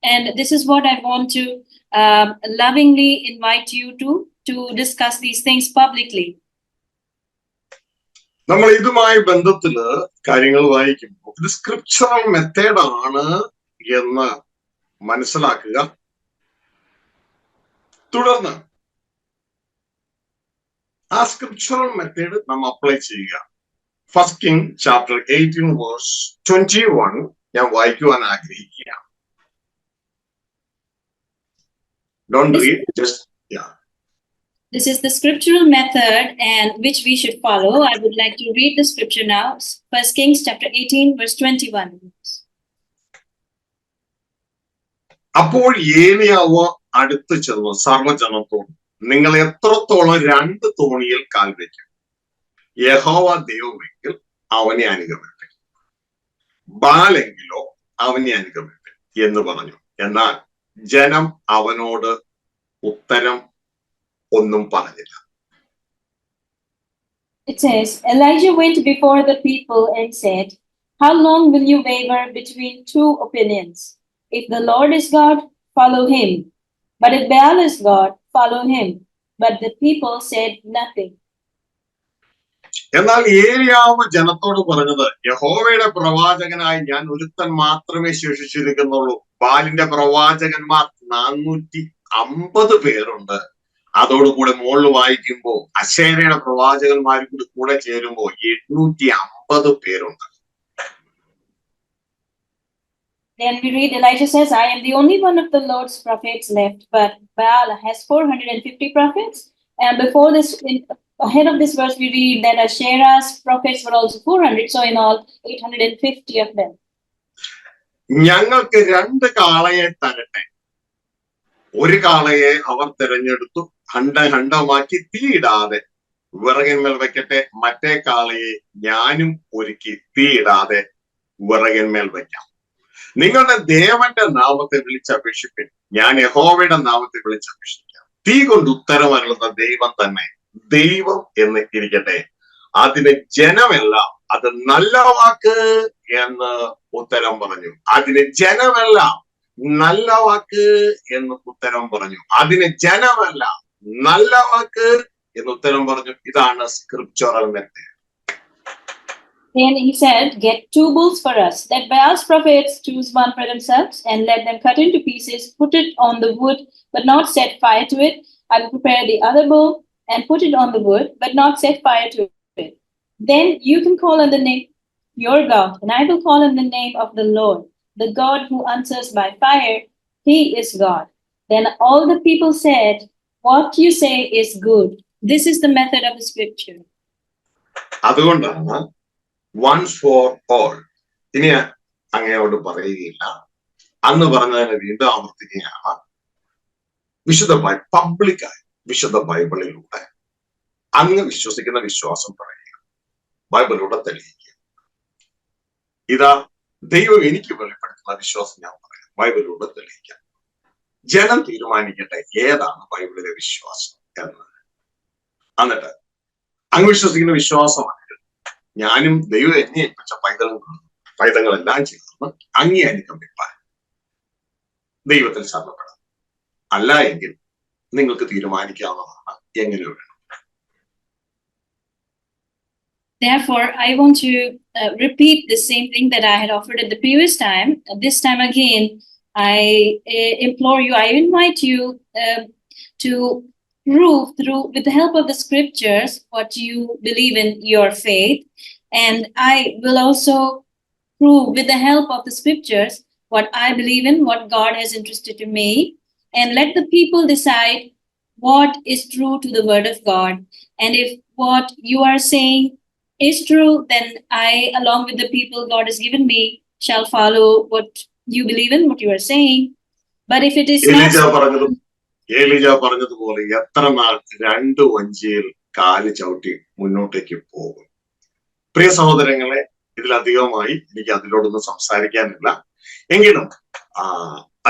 And this is what I want to lovingly invite you to discuss these things publicly. നമ്മൾ ഇതുമായി ബന്ധത്തില് കാര്യങ്ങൾ വായിക്കുമ്പോൾ ഇത് scriptural method ആണ് എന്ന് മനസ്സിലാക്കുക. തുടർന്ന് ആ സ്ക്രിപ്ചറൽ മെത്തേഡ് നമ്മൾ അപ്ലൈ ചെയ്യുക. ഫസ്റ്റ് കിങ് ചാപ്റ്റർ 18 വേഴ്സ് 21 ഞാൻ വായിക്കുവാൻ ആഗ്രഹിക്കുകയാണ്. Don't read, just yeah. This is the scriptural method and which we should follow. I would like to read the scripture now. First Kings chapter 18 verse 21. അപ്പോൾ ഏലിയാവ് അടുത്ത് ചെന്നു സർവ്വജനത്തോട്, നിങ്ങൾ എത്രത്തോളം 2 തോണിയിൽ കാൽ വയ്ക്കും? യഹോവ ദൈവമെങ്കിൽ അവനെ അനുഗമിപ്പിൻ, ബാലെങ്കിലോ അവനെ അനുഗമിപ്പിൻ എന്ന് പറഞ്ഞു. എന്നാൽ ജനം അവനോട് ഉത്തരം ഒന്നും പറഞ്ഞില്ല. It says, Elijah went before the people and said, how long will you waver between 2 opinions? If the Lord is God, follow him. But if Baal is God, follow him. But the people said nothing. എന്നാൽ ഏലിയാവ് ജനത്തോട് പറഞ്ഞത്, യഹോവയുടെ പ്രവാചകനായി ഞാൻ ഒരുത്തൻ മാത്രമേ ശേഷിച്ചിരിക്കുന്നുള്ളൂ. ബാലിന്റെ പ്രവാചകന്മാർ 450 പേരുണ്ട്. അതോടുകൂടെ മുകളിൽ വായിക്കുമ്പോ അശേരയുടെ പ്രവാചകന്മാർ കൂടെ ചേരുമ്പോ 850 പേരുണ്ട്. Then we read, Elijah says, I am the only one of the Lord's prophets left, but Baal has 450 prophets. And before this, ahead of this verse, we read that Asherah's prophets were also 400. So in all, 850 of them. ഞങ്ങൾക്ക് 2 കാളയെ തരട്ടെ. ഒരു കാളയെ അവർ തിരഞ്ഞെടുത്തു, ഖണ്ഡമാക്കി തീയിടാതെ വിറകിന്മേൽ വെക്കട്ടെ. മറ്റേ കാളയെ ഞാനും ഒരുക്കി തീയിടാതെ വിറകിന്മേൽ വെക്കാം. നിങ്ങളുടെ ദേവന്റെ നാമത്തെ വിളിച്ചപേക്ഷിപ്പിൻ, ഞാൻ യഹോവയുടെ നാമത്തെ വിളിച്ചപേക്ഷിക്കാം. തീ കൊണ്ട് ഉത്തരം അരുളുന്ന ദൈവം തന്നെ ദൈവം എന്ന് ഇരിക്കട്ടെ. അതിന് ജനമെല്ലാം അത് നല്ല വാക്ക് എന്ന് ഉത്തരം പറഞ്ഞു. അതിന് ജനമെല്ലാം നല്ല വാക്ക് എന്ന് ഉത്തരം പറഞ്ഞു. അതിന് ജനമെല്ലാം നല്ല വാക്ക് എന്ന് ഉത്തരം പറഞ്ഞു. ഇതാണ് scriptural method. Then he said, get 2 bulls for us. Let Baal's prophets choose one for themselves and let them cut into pieces, put it on the wood, but not set fire to it. I will prepare the other bull and put it on the wood, but not set fire to it. Then you can call on the name your God, and I will call on the name of the Lord, the God who answers by fire. He is God. Then all the people said, what you say is good. This is the method of the scripture. അതുകൊണ്ടാണ് once for all. ഇനി അങ്ങയോട് പറയുകയില്ല, അന്ന് പറഞ്ഞതിനെ വീണ്ടും ആവർത്തിക്കുകയാണ്. വിശുദ്ധ പബ്ലിക്കായി വിശുദ്ധ ബൈബിളിലൂടെ അങ്ങ് വിശ്വസിക്കുന്ന വിശ്വാസം പറയുക, ബൈബിളിലൂടെ തെളിയിക്കുക. ഇതാ ദൈവം എനിക്ക് വെളിപ്പെടുത്തുന്ന വിശ്വാസം ഞാൻ പറയാം, ബൈബിളിലൂടെ തെളിയിക്കാം. ജനം തീരുമാനിക്കട്ടെ ഏതാണ് ബൈബിളിലെ വിശ്വാസം എന്ന്. എന്നിട്ട് അങ്ങ് വിശ്വസിക്കുന്ന വിശ്വാസമാണ് ഞാനും ദൈവം എന്നെ ഏൽപ്പിച്ച പൈതങ്ങളെല്ലാം ചേർന്ന് അങ്ങേ അനുഗമിപ്പാൻ ദൈവത്തിൽ ശരണപ്പെടാം. അല്ല എങ്കിൽ നിങ്ങൾക്ക് തീരുമാനിക്കാവുന്നതാണ് എങ്ങനെ വേണം. Therefore, I want to repeat the same thing that I had offered at the previous time. This time again, I implore you, I invite you to prove with the help of the scriptures what you believe in your faith. And I will also prove with the help of the scriptures what I believe in, what God has entrusted to me. And let the people decide what is true to the word of God. And if what you are saying is true, then I, along with the people God has given me, shall follow what you believe in, what you are saying. But if it is ഏലീജ പറഞ്ഞതുപോലെ എത്ര നാൾ 2 വഞ്ചിയിൽ കാല് ചവിട്ടി മുന്നോട്ടേക്ക് പോകും? പ്രിയ സഹോദരങ്ങളെ, ഇതിലധികമായി എനിക്ക് അതിലോടൊന്നും സംസാരിക്കാനില്ല. എങ്കിലും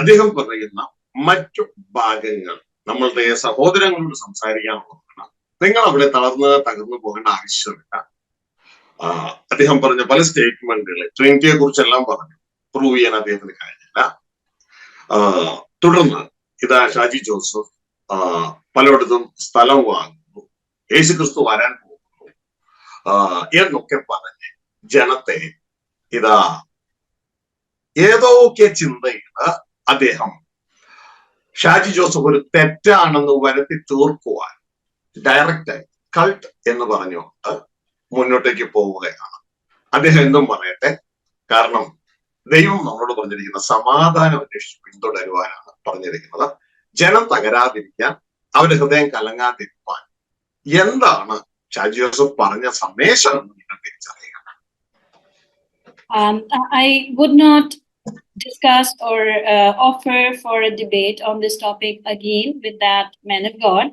അദ്ദേഹം പറയുന്ന മറ്റു ഭാഗങ്ങൾ നമ്മളുടെ സഹോദരങ്ങളോട് സംസാരിക്കാനുള്ളതാണ്. നിങ്ങൾ അവിടെ തകർന്നു പോകേണ്ട ആവശ്യമില്ല. അദ്ദേഹം പറഞ്ഞ പല സ്റ്റേറ്റ്മെന്റുകളെ ട്രിനിറ്റിയെ കുറിച്ചെല്ലാം പറഞ്ഞു. പ്രൂവ് ചെയ്യാൻ അദ്ദേഹത്തിന് കഴിഞ്ഞില്ല. തുടർന്ന് ഇതാ ഷാജി ജോസഫ് പലയിടത്തും സ്ഥലം വാങ്ങുന്നു, യേശുക്രിസ്തു വരാൻ പോകുന്നു എന്നൊക്കെ പറഞ്ഞ് ജനത്തെ ഇതാ ഏതൊക്കെ ചിന്തയില് അദ്ദേഹം ഷാജി ജോസഫ് ഒരു തെറ്റാണെന്ന് വരുത്തി തീർക്കുവാൻ ഡയറക്റ്റായി കൾട്ട് എന്ന് പറഞ്ഞുകൊണ്ട് മുന്നോട്ടേക്ക് പോവുകയാണ്. അദ്ദേഹം എന്തും പറയട്ടെ, കാരണം ദൈവം നമ്മളോട് പറഞ്ഞിരിക്കുന്ന സമാധാനം അന്വേഷിച്ച് പിന്തുടരുവാനാണ് പറഞ്ഞിരിക്കുന്നത്. ജനം തകരാതിരിക്കാൻ, അവരുടെ ഹൃദയം കലങ്ങാതിരിക്കാൻ. എന്താണ് ഷാജി ജോസഫ് പറഞ്ഞ സന്ദേശം എന്ന് നിങ്ങൾ തിരിച്ചറിയുക. I would not discuss or offer for a debate on this topic again with that man of God.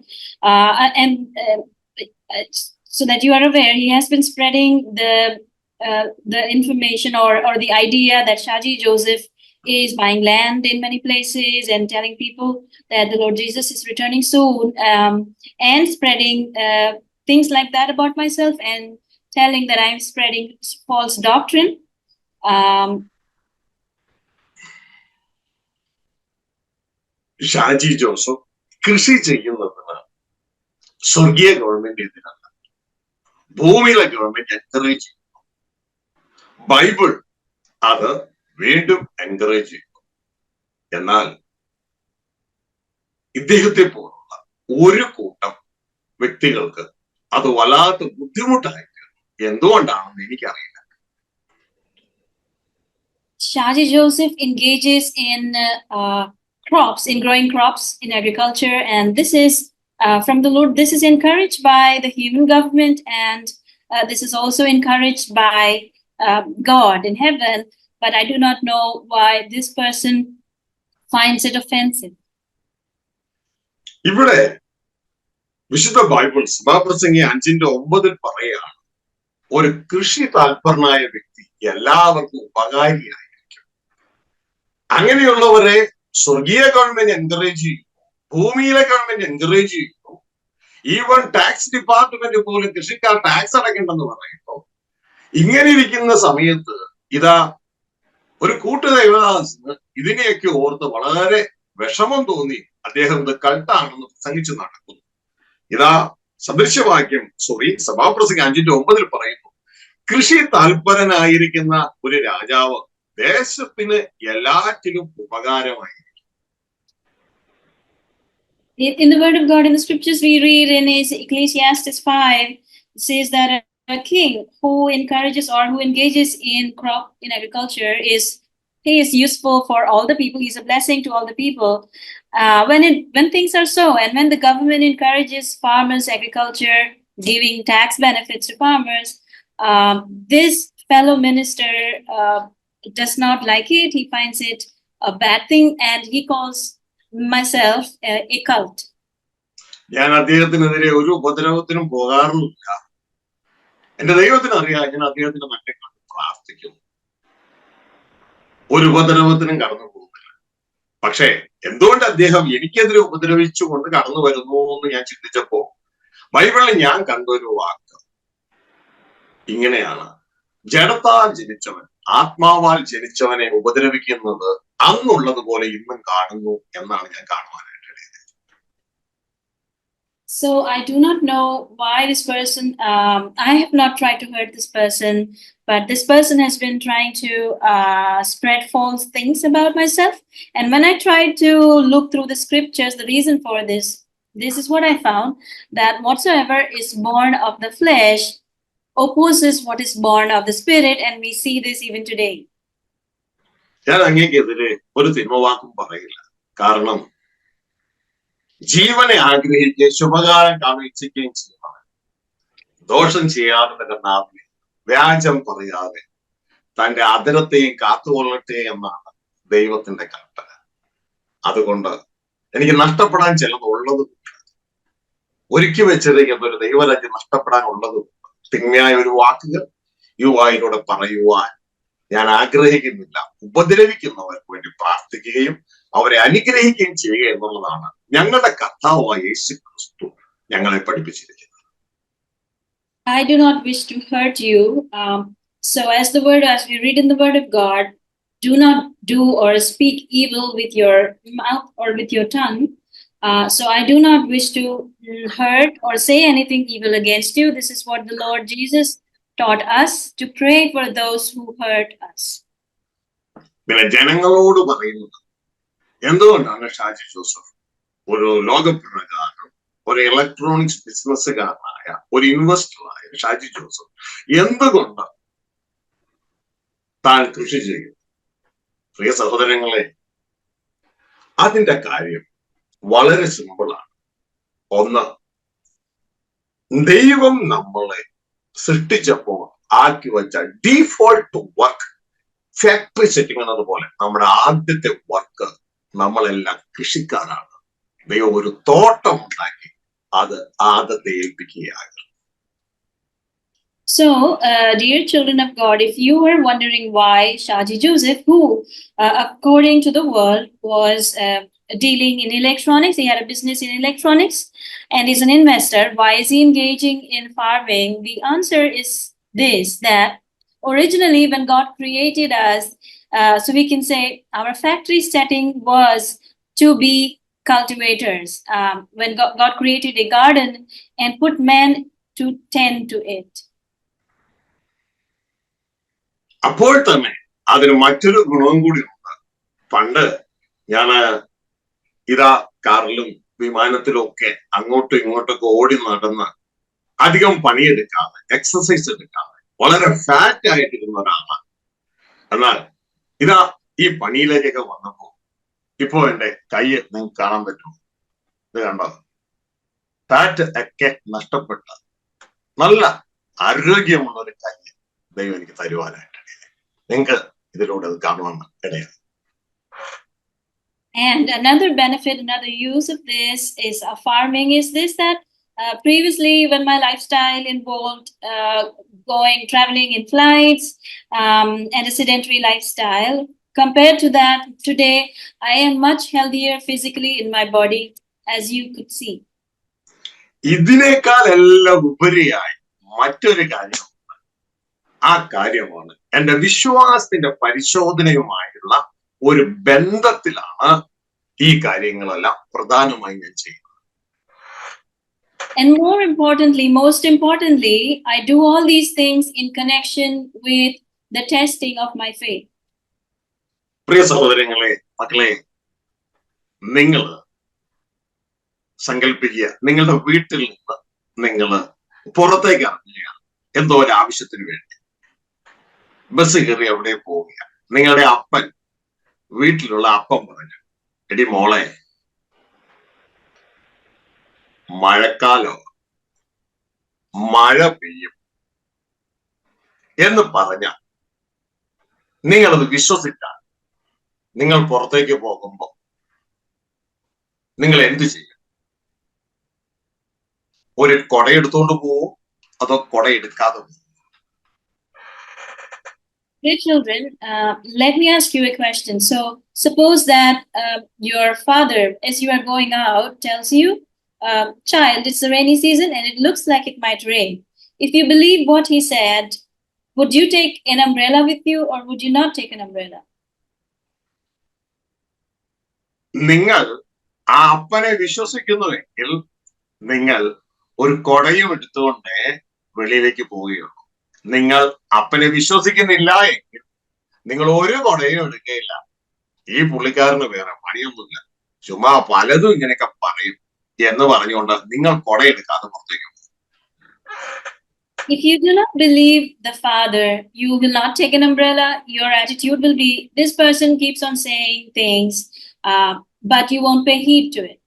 So that you are aware, he has been spreading the information or the idea that Shaji Joseph is buying land in many places and telling people that the Lord Jesus is returning soon, and spreading things like that about myself and telling that I'm spreading false doctrine. Shaji Joseph കൃഷി ചെയ്യുന്നതിന് സ്വർഗീയ government എതിരല്ല, ഭൂമിയിലെ government encourage ചെയ്യുന്നു. Bible അത് വീണ്ടും encourage ചെയ്യുന്നു. എന്നാൽ ഇദ്ദേഹത്തെ പോലുള്ള ഒരു കൂട്ടം വ്യക്തികൾക്ക് അത് വല്ലാത്ത ബുദ്ധിമുട്ടായിരുന്നു. എന്തുകൊണ്ടാണെന്ന് എനിക്കറിയില്ല. Shaji Joseph engages in crops, in growing crops in agriculture, and this is from the Lord. This is encouraged by the human government, and this is also encouraged by God in heaven. But I do not know why this person finds it offensive. ഇവിടെ വിശുദ്ധ Bible സഭാപ്രസംഗി 5:9 പറയുകയാണ്, ഒരു കൃഷി താല്പരനായ വ്യക്തി എല്ലാവർക്കും ഉപകാരിയായിരിക്കും. അങ്ങനെയുള്ളവരെ സ്വർഗീയ government encourage ചെയ്യുന്നു, ഭൂമിയിലെ ഗവൺമെന്റ് എൻകറേജ് ചെയ്യുന്നു. ഈവൻ ടാക്സ് ഡിപ്പാർട്ട്മെന്റ് പോലും കൃഷിക്കാർ ടാക്സ് അടയ്ക്കണ്ടെന്ന് പറയുമ്പോൾ, ഇങ്ങനെ ഇരിക്കുന്ന സമയത്ത് ഇതാ ഒരു കൂട്ടുദൈവദാസന് ഇതിനെയൊക്കെ ഓർത്ത് വളരെ വിഷമം തോന്നി അദ്ദേഹം ഇത് കൾട്ടാണെന്ന് പ്രസംഗിച്ച് നടക്കുന്നു. ഇതാ സദൃശവാക്യം സഭാപ്രസംഗം 5:9 പറയുന്നു, കൃഷി താല്പരനായിരിക്കുന്ന ഒരു രാജാവ് ദേശത്തിന് എല്ലാറ്റിലും ഉപകാരമായി. In the word of God, in the scriptures we read in Ecclesiastes 5, it says that a king who encourages or who engages in agriculture he is useful for all the people. He's a blessing to all the people. When things are so, and when the government encourages farmers, agriculture, giving tax benefits to farmers, this fellow minister does not like it. He finds it a bad thing, and he calls myself a cult. ഞാൻ അദ്ദേഹത്തിനെതിരെ ഒരു ഉപദ്രവത്തിനും പോകാറില്ല. എന്റെ ദൈവത്തിന് അറിയാം, ഞാൻ അദ്ദേഹത്തിന് മറ്റേ പ്രാർത്ഥിക്കുന്നു, ഒരു ഉപദ്രവത്തിനും കടന്നു പോകുന്നില്ല. പക്ഷേ എന്തുകൊണ്ട് അദ്ദേഹം എനിക്കെതിരെ ഉപദ്രവിച്ചുകൊണ്ട് കടന്നു വരുന്നു എന്ന് ഞാൻ ചിന്തിച്ചപ്പോ ബൈബിളിൽ ഞാൻ കണ്ടൊരു വാക്ക്, ഇങ്ങനെയാണ് ജഡത്താൽ ജനിച്ചവൻ ആത്മാവാൽ ജനിച്ചവനെ ഉപദ്രവിക്കുന്നത് അന്നുള്ളതുപോലെ ഇന്നും കാണുന്നു എന്നാണ് ഞാൻ കാണുവാനായിട്ട്. So I do not know why this person, I have not tried to hurt this person, but this person has been trying to spread false things about myself. And when I tried to look through the scriptures, the reason for this is what I found, that whatsoever is born of the flesh opposes what is born of the spirit, and we see this even today. ഞാൻ അങ്ങേക്കെതിരെ ഒരു തിന്മവാക്കും പറയില്ല. കാരണം ജീവനെ ആഗ്രഹിക്കുകയും ശുഭകാലം കാണിക്കുകയും ചെയ്യുന്നവൻ ദോഷം ചെയ്യാതെ തന്റെ നാവിനെ വ്യാജം പറയാതെ തന്റെ അതിരത്തെയും കാത്തുകൊള്ളട്ടെ എന്നാണ് ദൈവത്തിന്റെ കൽപ്പന. അതുകൊണ്ട് എനിക്ക് നഷ്ടപ്പെടാൻ ചിലത് ഉള്ളതുകൊണ്ട്, ഒരുക്കി വെച്ചിരിക്കുന്ന ഒരു ദൈവരാജ്യം നഷ്ടപ്പെടാൻ ഉള്ളതുകൊണ്ട് തിന്മയായ ഒരു വാക്കുകൾ ഈ വായിലൂടെ പറയുവാൻ ഞാൻ ആഗ്രഹിക്കുന്നില്ല. ഉപദ്രവിക്കുന്നവർക്ക് വേണ്ടി പ്രാർത്ഥിക്കുകയും അവരെ അനുഗ്രഹിക്കുകയും ചെയ്യുക എന്നുള്ളതാണ് ഞങ്ങളുടെ കർത്താവായ യേശു ക്രിസ്തു ഞങ്ങളെ പഠിപ്പിച്ചിരിക്കുന്നത്. I do not wish to hurt you. So as we read in the word of God, do not do or speak evil with your mouth or with your tongue. So I do not wish to hurt or say anything evil against you. This is what the Lord Jesus taught us, to pray for those who hurt us. പിന്നെ ജനങ്ങളോട് പറയുന്നത് എന്തുകൊണ്ടാണ് Shaji Joseph ഒരു ലോകപ്രകാരം ഒരു electronics ബിസിനസ്സുകാരനായ ഒരു ഇൻവെസ്റ്ററായ Shaji Joseph എന്തുകൊണ്ട് താൻ കൃഷി ചെയ്യും? പ്രിയ സഹോദരങ്ങളെ, അതിന്റെ കാര്യം വളരെ സിമ്പിളാണ്. ഒന്ന്, ദൈവം നമ്മളെ സൃഷ്ടിച്ചപ്പോൾ ആക്കി വെച്ച ഡീഫോൾട്ട് വർക്ക്, ഫാക്ടറി സെറ്റിംഗ് എന്നതുപോലെ നമ്മുടെ ആദ്യത്തെ വർക്ക് നമ്മളെല്ലാം കൃഷിക്കാരാണ്. ദൈവം ഒരു തോട്ടം ഉണ്ടാക്കി അത് ആദത്തെ ഏൽപ്പിക്കുകയാണ്. So, dear children of God, if you were wondering why Shaji Joseph, who according to the world was dealing in electronics, he had a business in electronics and is an investor, why is he engaging in farming? The answer is this, that originally when God created us, so we can say our factory setting was to be cultivators. When God created a garden and put men to tend to it. അപ്പോൾ തന്നെ അതിന് മറ്റൊരു ഗുണവും കൂടി ഉണ്ട്. പണ്ട് ഞാന് ഇതാ കാറിലും വിമാനത്തിലും ഒക്കെ അങ്ങോട്ടും ഇങ്ങോട്ടൊക്കെ ഓടി നടന്ന് അധികം പണിയെടുക്കാതെ എക്സസൈസ് എടുക്കാതെ വളരെ ഫാറ്റ് ആയിട്ടിരുന്ന ഒരാളാണ്. എന്നാൽ ഇതാ ഈ പണിയിലേക്കൊക്കെ വന്നപ്പോ ഇപ്പോ എന്റെ കൈ നിങ്ങൾക്ക് കാണാൻ പറ്റും. ഇത് കണ്ടോ? ഫാറ്റ് ഒക്കെ നഷ്ടപ്പെട്ട നല്ല ആരോഗ്യമുള്ള ഒരു കൈ ദൈവം എനിക്ക് തരുവാനായിട്ട് നിങ്ങൾക്ക് ഇതിലൂടെ അത് കാണുവാൻ ഇടയാണ്. And another benefit, another use of this is farming is this, that previously when my lifestyle involved traveling in flights and a sedentary lifestyle, compared to that, today I am much healthier physically in my body, as you could see. ഇതിനേക്കാൾ എല്ലാം ഉപരിയായി മറ്റൊരു കാര്യം, ആ കാര്യമാണ് എന്റെ വിശ്വാസത്തിന്റെ പരിശോധനയുമായുള്ള ഒരു ബന്ധത്തിലാണ് ഈ കാര്യങ്ങളെല്ലാം പ്രധാനമായി ഞാൻ ചെയ്യുന്നത്. And most importantly, I do all these things in connection with the testing of my faith. പ്രിയ സഹോദരങ്ങളെ, മക്കളെ, നിങ്ങൾ സങ്കല്പിക്കുക, നിങ്ങളുടെ വീട്ടിൽ നിന്ന് നിങ്ങൾ പുറത്തേക്ക് ഇറങ്ങുകയാണ് എന്തോ ഒരു ആവശ്യത്തിന് വേണ്ടി. ബസ് കയറി എവിടെ പോവുക, നിങ്ങളുടെ അപ്പൻ വീട്ടിലുള്ള അപ്പം പറഞ്ഞു, എടി മോളെ, മഴക്കാലോ മഴ പെയ്യും എന്ന് പറഞ്ഞ നിങ്ങളത് വിശ്വസിച്ചാൽ നിങ്ങൾ പുറത്തേക്ക് പോകുമ്പോ നിങ്ങൾ എന്ത് ചെയ്യും? ഒരു കൊടയെടുത്തോണ്ട് പോവോ അതോ കൊടയെടുക്കാതെ പോവോ? Dear children, let me ask you a question. So suppose that your father, as you are going out, tells you, child, it's the rainy season and it looks like it might rain. if you believe what he said, would you take an umbrella with you or would you not take an umbrella? നിങ്ങൾ ആ അപ്പനെ വിശ്വസിക്കുന്നുവെങ്കിൽ നിങ്ങൾ ഒരു കൊടയും എടുത്തുകൊണ്ട് വെളിയിലേക്ക് പോവുകയുള്ളൂ. നിങ്ങൾ അപ്പനെ വിശ്വസിക്കുന്നില്ല എങ്കിൽ നിങ്ങൾ ഒരു കൊടയും എടുക്കുകയില്ല. ഈ പുള്ളിക്കാരന് വേറെ പണിയൊന്നുമില്ല, ചുമ്മാ പലതും ഇങ്ങനെയൊക്കെ പറയും എന്ന് പറഞ്ഞുകൊണ്ട് നിങ്ങൾ കൊടയെടുക്കാതെ പുറത്തേക്ക് പോകും. If you do not believe the Father, you will not take an umbrella. Your attitude will be, this person keeps on saying things, but you won't pay heed to it.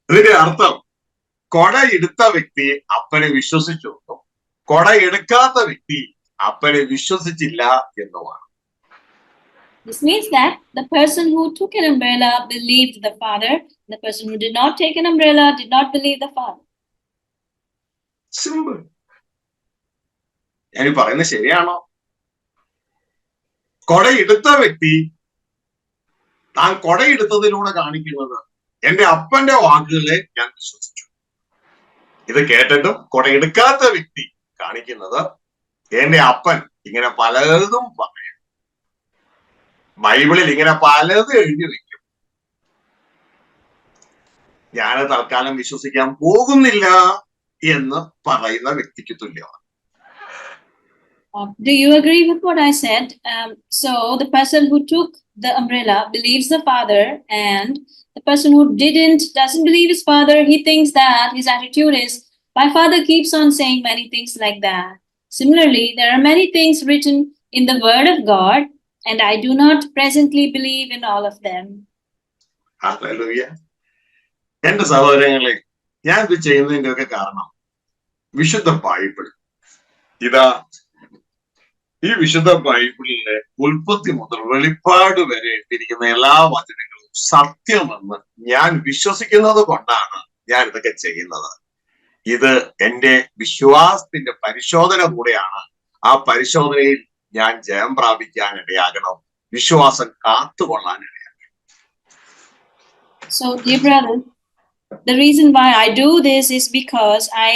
ഇതിന്റെ അർത്ഥം കൊട എടുത്ത വ്യക്തി അപ്പനെ വിശ്വസിച്ചു, കൊട എടുക്കാത്ത വ്യക്തി അപ്പനെ വിശ്വസിച്ചില്ല എന്നുമാണ്. This means that the person who took an umbrella believed the Father. The person who did not take an umbrella did not believe the Father. Simple. ഞാൻ പറയുന്നത് ശരിയാണോ? കൊടയെടുത്ത വ്യക്തി താൻ കൊടയെടുത്തതിലൂടെ കാണിക്കുന്നത് എന്റെ അപ്പന്റെ വാക്കുകളെ ഞാൻ വിശ്വസിച്ചു. ഇത് കേട്ടിട്ടും കൊടയെടുക്കാത്ത വ്യക്തി കാണിക്കുന്നത് എന്റെ അപ്പൻ ഇങ്ങനെ പലതും പറയും, ബൈബിളിൽ ഇങ്ങനെ പലതും എഴുതി വെക്കും, ഞാൻ തൽക്കാലം വിശ്വസിക്കാൻ പോകുന്നില്ല എന്ന് പറയുന്ന വ്യക്തിക്ക് തുല്യമാണ്. Do you agree with what I said? So the person who took the umbrella believes the Father, and the person who doesn't believe his Father. He thinks that his attitude is, my Father keeps on saying many things like that. Similarly, there are many things written in the Word of God, and I do not presently believe in all of them. Hallelujah. എന്റെ സഹോദരങ്ങളെ, ഞാൻ ഇത് ചെയ്യുന്നതിന്റെ ഒക്കെ കാരണം വിശുദ്ധ Bible, ഇതാ ഈ വിശുദ്ധ ബൈബിളിലെ ഉൽപ്പത്തി മുതൽ വെളിപ്പാട് വരെ എഴുതിയിരിക്കുന്ന എല്ലാ വചനങ്ങളും സത്യമെന്ന് ഞാൻ വിശ്വസിക്കുന്നത് കൊണ്ടാണ് ഞാൻ ഇതൊക്കെ ചെയ്യുന്നത്. ഇത് എന്റെ വിശ്വാസത്തിന്റെ പരിശോധന കൂടെയാണ്. ആ പരിശോധനയിൽ ഞാൻ ജയം പ്രാപിക്കാൻ ഇടയാകണം, വിശ്വാസം കാത്തുകൊള്ളാൻ ഇടയാകണം. So, dear brother, the reason why I do this is because I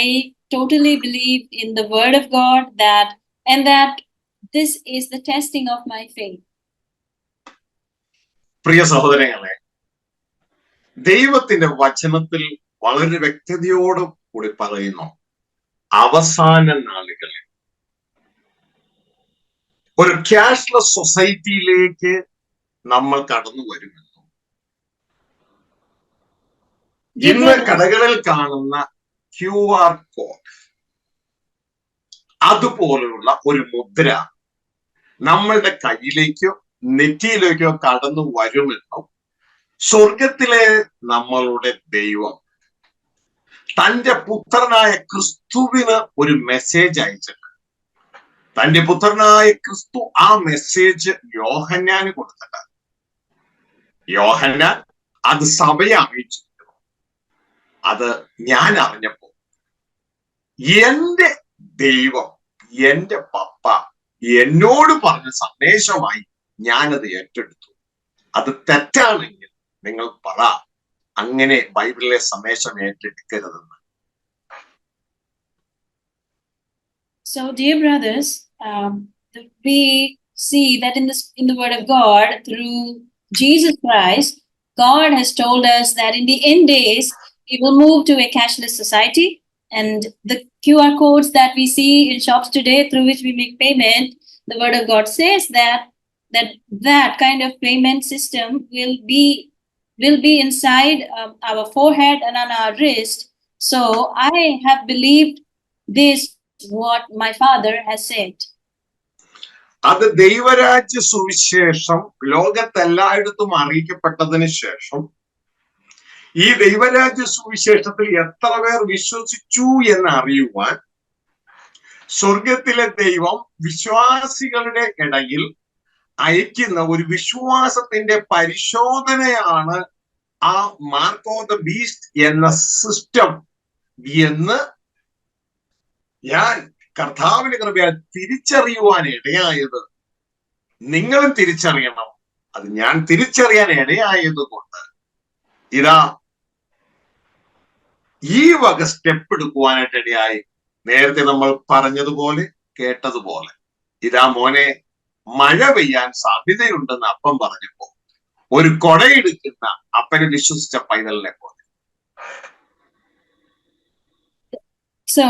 totally believe in the Word of God, that this is the testing of my faith. പ്രിയ സഹോദരങ്ങളെ, ദൈവത്തിന്റെ വചനത്തിൽ വളരെ വ്യക്തതയോട് കൂടി പറയുന്നു, അവസാന നാളുകളിൽ ഒരു ക്യാഷ്ലെസ് സൊസൈറ്റിയിലേക്ക് നമ്മൾ കടന്നു വരുമെന്നും, ഇന്ന് കടകളിൽ കാണുന്ന QR കോഡ് അതുപോലുള്ള ഒരു മുദ്ര നമ്മളുടെ കയ്യിലേക്കോ നെറ്റിയിലേക്കോ കടന്നു വരുമെന്നും, സ്വർഗത്തിലെ നമ്മളുടെ ദൈവം തന്റെ പുത്രനായ ക്രിസ്തുവിന് ഒരു മെസ്സേജ് അയച്ചിട്ട്, തന്റെ പുത്രനായ ക്രിസ്തു ആ മെസ്സേജ് യോഹന്നാന് കൊടുത്തിട്ട്, യോഹന്നാൻ അത് സഭയെ അറിയിച്ചിരിക്കുന്നു. അത് ഞാൻ അറിഞ്ഞപ്പോ എന്റെ ദൈവം, എന്റെ പപ്പ എന്നോട് പറഞ്ഞ സന്ദേശമായി ഞാനത് ഏറ്റെടുത്തു. അത് തെറ്റാണെങ്കിൽ നിങ്ങൾ പറ, അങ്ങനെ ബൈബിളിലെ സന്ദേശം ഏറ്റെടുക്കരുതെന്ന്. So, dear brothers, we see that in the Word of God, through Jesus Christ, God has told us that in the end days, we will move to a cashless society, and the QR codes that we see in shops today, through which we make payment, the Word of God says that kind of payment system will be inside our forehead and on our wrist. So I have believed this, what my Father has said. അത് ദൈവരാജ്യ സുവിശേഷം ലോകത്തെല്ലായിടത്തും അറിയിക്കപ്പെട്ടതിന് ശേഷം ഈ ദൈവരാജ്യ സുവിശേഷത്തിൽ എത്ര പേർ വിശ്വസിച്ചു എന്ന് അറിയുവാൻ സ്വർഗത്തിലെ ദൈവം വിശ്വാസികളുടെ ഇടയിൽ അയക്കുന്ന ഒരു വിശ്വാസത്തിന്റെ പരിശോധനയാണ് ആ മാർക്ക് ഓഫ് ദ ബീസ്റ്റ് എന്ന സിസ്റ്റം എന്ന് ഞാൻ കർത്താവിന്റെ കൃപയാൽ തിരിച്ചറിയുവാൻ ഇടയായത്. നിങ്ങളും തിരിച്ചറിയണം. അത് ഞാൻ തിരിച്ചറിയാൻ ഇടയായത് കൊണ്ട് ഇതാ ഈ വക സ്റ്റെപ്പ് എടുക്കുവാനായിട്ട് ഇടയായി. നേരത്തെ നമ്മൾ പറഞ്ഞതുപോലെ കേട്ടതുപോലെ, ഇതാ മോനെ മഴ പെയ്യാൻ സാധ്യതയുണ്ടെന്ന് അപ്പം പറഞ്ഞപ്പോ ഒരു കൊടയെടുക്കുന്ന അപ്പനെ വിശ്വസിച്ച പൈതലിനെ പോലെ. So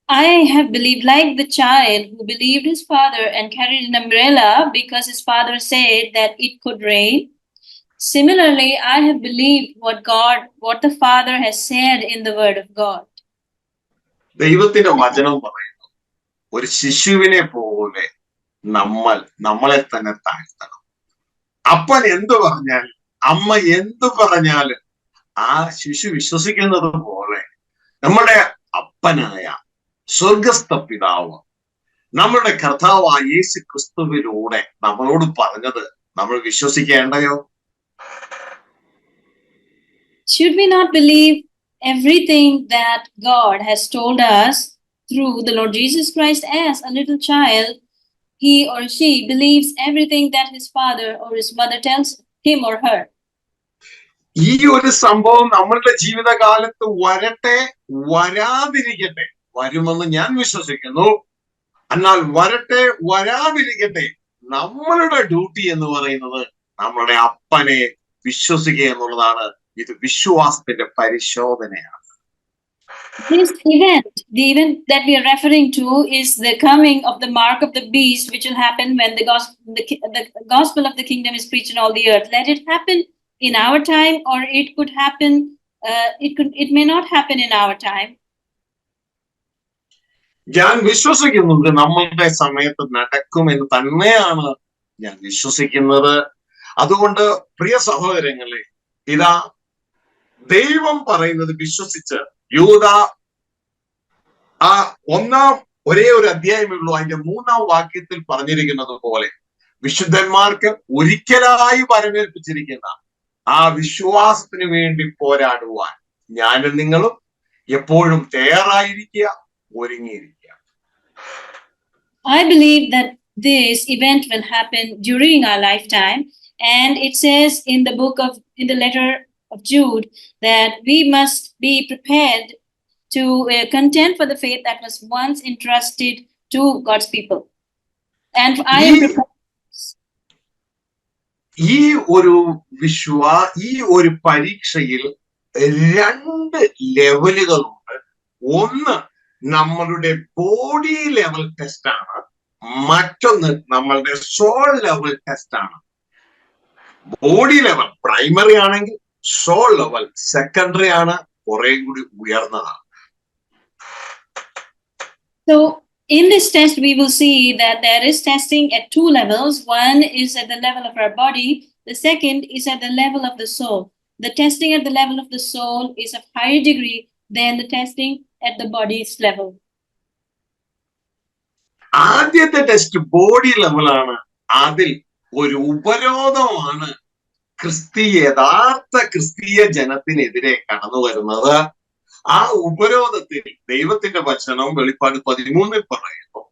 I have believed like the child who believed his father and carried an umbrella because his father said that it could rain. Similarly, I have believed what the Father has said in the Word of God. ദൈവത്തിന്റെ വചനം പറയുന്നു, ഒരു ശിശുവിനെ പോലെ നമ്മളെ തന്നെ താഴ്ത്തണം. അപ്പൻ എന്തു പറഞ്ഞാൽ, അമ്മ എന്തു പറഞ്ഞാലും ആ ശിശു വിശ്വസിക്കുന്നത് പോലെ നമ്മുടെ അപ്പനായ സ്വർഗസ്ഥ പിതാവ്, നമ്മുടെ കർത്താവായ യേശു ക്രിസ്തുവിലൂടെ നമ്മളോട് പറഞ്ഞത് നമ്മൾ വിശ്വസിക്കേണ്ടയോ? Should we not believe everything that God has told us through the Lord Jesus Christ? As a little child, he or she believes everything that his father or his mother tells him or her. ഈ ഒരു സംഭവം നമ്മളുടെ ജീവിതകാലത്ത് വരട്ടെ വരാതിരിക്കട്ടെ, വരുമെന്ന് ഞാൻ വിശ്വസിക്കുന്നു. എന്നാൽ വരട്ടെ വരാതിരിക്കട്ടെ, നമ്മളുടെ ഡ്യൂട്ടി എന്ന് പറയുന്നത് നമ്മളുടെ അപ്പനെ വിശ്വസിക്കുക എന്നുള്ളതാണ്. ഇത് വിശ്വാസത്തിന്റെ പരിശോധനയാണ്. This event, the event that we are referring to, is the coming of the mark of the beast, which will happen when the gospel of the kingdom is preached in all the earth. Let it happen in our time, or it could happen. It may not happen in our time. ഞാൻ വിശ്വസിക്കുന്നുണ്ട് നമ്മളുടെ സമയത്ത് നടക്കുമെന്ന് തന്നെയാണ് ഞാൻ വിശ്വസിക്കുന്നത്. അതുകൊണ്ട് പ്രിയ സഹോദരങ്ങളെ, ഇതാ ദൈവം പറയുന്നത് വിശ്വസിച്ച് യൂദാ ആ ഒരേ ഒരു അധ്യായമേ അതിന്റെ 3-ാം വാക്യത്തിൽ പറഞ്ഞിരിക്കുന്നത് പോലെ വിശുദ്ധന്മാർക്ക് ഒരിക്കലായി വരവേൽപ്പിച്ചിരിക്കുന്ന ആ വിശ്വാസത്തിന് വേണ്ടി പോരാടുവാൻ ഞാനും നിങ്ങളും എപ്പോഴും തയ്യാറായിരിക്കുക, ഒരുങ്ങിയിരിക്കുക. I believe that this event will happen during our lifetime, and it says in the letter of Jude that we must be prepared to contend for the faith that was once entrusted to God's people. And I am prepared. ഈ ഒരു പരീക്ഷയിൽ 2 ലെവലുകളുണ്ട്. ഒന്ന് നമ്മളുടെ body level test ആണ്, മറ്റൊന്ന് നമ്മളുടെ soul level test ആണ്. Body level primary ആണെങ്കിൽ സോൾ ലെവൽ സെക്കൻഡറി ആണ്, കുറെ കൂടി ഉയർന്നതാണ്. So in this test, we will see that there is testing at 2 levels. One is at the level of our body. The second is at the level of the soul. The testing at the level of the soul is of higher degree than the testing at the body's level. ആദ്യത്തെ test body ലെവലാണ്. അതിൽ ഒരു ഉപരോധമാണ് യഥാർത്ഥ ക്രിസ്തീയ ജനത്തിനെതിരെ കടന്നു വരുന്നത്. ആ ഉപരോധത്തിൽ ദൈവത്തിന്റെ വചനം വെളിപ്പാട് 13 പറയുന്നു,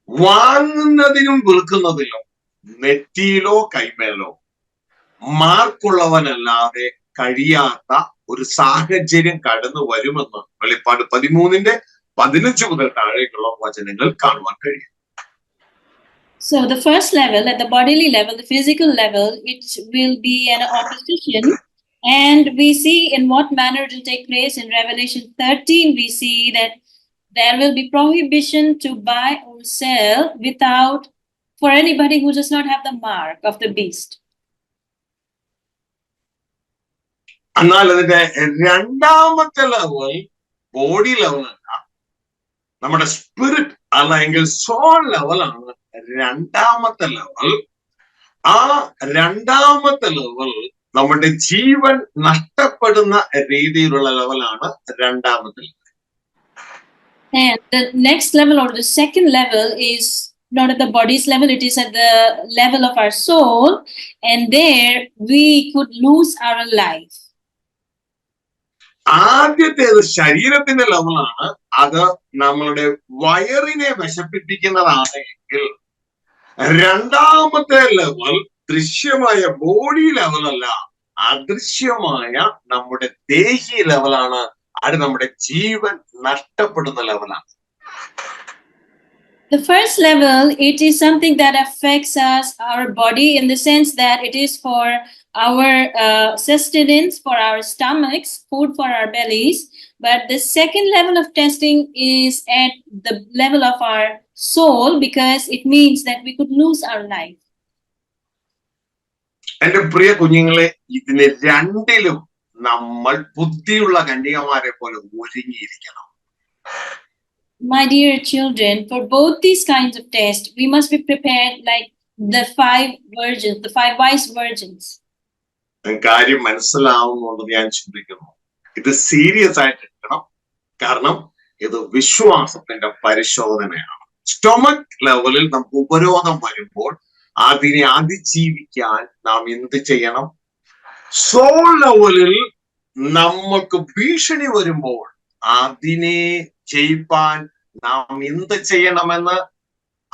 വാങ്ങുന്നതിനും വിൽക്കുന്നതിലും നെറ്റിയിലോ കൈമേലോ മാർക്കുള്ളവനല്ലാതെ കഴിയാത്ത ഒരു സാഹചര്യം കടന്നു വരുമെന്ന് വെളിപ്പാട് 13:15 മുതൽ താഴേക്കുള്ള വചനങ്ങൾ കാണുവാൻ കഴിയും. So the first level, at the bodily level, the physical level, it will be an opposition, and we see in what manner it will take place. In Revelation 13, we see that there will be prohibition to buy or sell for anybody who does not have the mark of the beast. എന്നാൽ അതിന്റെ 2ാമത്തെ level body level അല്ല, നമ്മുടെ spirit അല്ലെങ്കിൽ soul ലെവലാണ് 2ാമത്തെ level. ആ 2ാമത്തെ level നമ്മുടെ ജീവൻ നഷ്ടപ്പെടുന്ന രീതിയിലുള്ള ലെവലാണ് 2ാമത്തെ level. And the next level, or the second level, is not at the body's level, it is at the level of our soul, and there we could lose our life. ആദ്യത്തേത് ശരീരത്തിന്റെ ലെവലാണ്. അത് നമ്മളുടെ വയറിനെ വിശപ്പിപ്പിക്കുന്നതാണെങ്കിൽ 2ാമത്തെ level ദൃശ്യമായ body level അല്ല, അദൃശ്യമായ നമ്മുടെ ദേഹി ലെവലാണ്, അത് നമ്മുടെ ജീവൻ നഷ്ടപ്പെടുന്ന ലെവലാണ്. The first level, it is something that affects us, our body, in the sense that it is for our sustenance, for our stomachs, food for our bellies. But the second level of testing is at the level of our soul, because it means that we could lose our life. എന്റെ പ്രിയ കുഞ്ഞുങ്ങളെ, ഇതിന് രണ്ടിലും നമ്മൾ ബുദ്ധിയുള്ള കന്യകമാരെ പോലെ ഒരുങ്ങിയിരിക്കണം. My dear children, for both these kinds of tests, we must be prepared like the 5 virgins, the 5 wise virgins. കാര്യം മനസ്സിലാവുന്നുണ്ടെന്ന് ഞാൻ ചിന്തിക്കുന്നു. ഇത് സീരിയസ് ആയിട്ട് എടുക്കണം, കാരണം ഇത് വിശ്വാസത്തിന്റെ പരിശോധനയാണ്. സ്റ്റൊമക് ലെവലിൽ നമുക്ക് ഉപരോധം വരുമ്പോൾ അതിനെ അതിജീവിക്കാൻ നാം എന്ത് ചെയ്യണം? സോൾ ലെവലിൽ നമുക്ക് ഭീഷണി വരുമ്പോൾ അതിനെ ജയിപ്പാൻ നാം എന്ത് ചെയ്യണമെന്ന്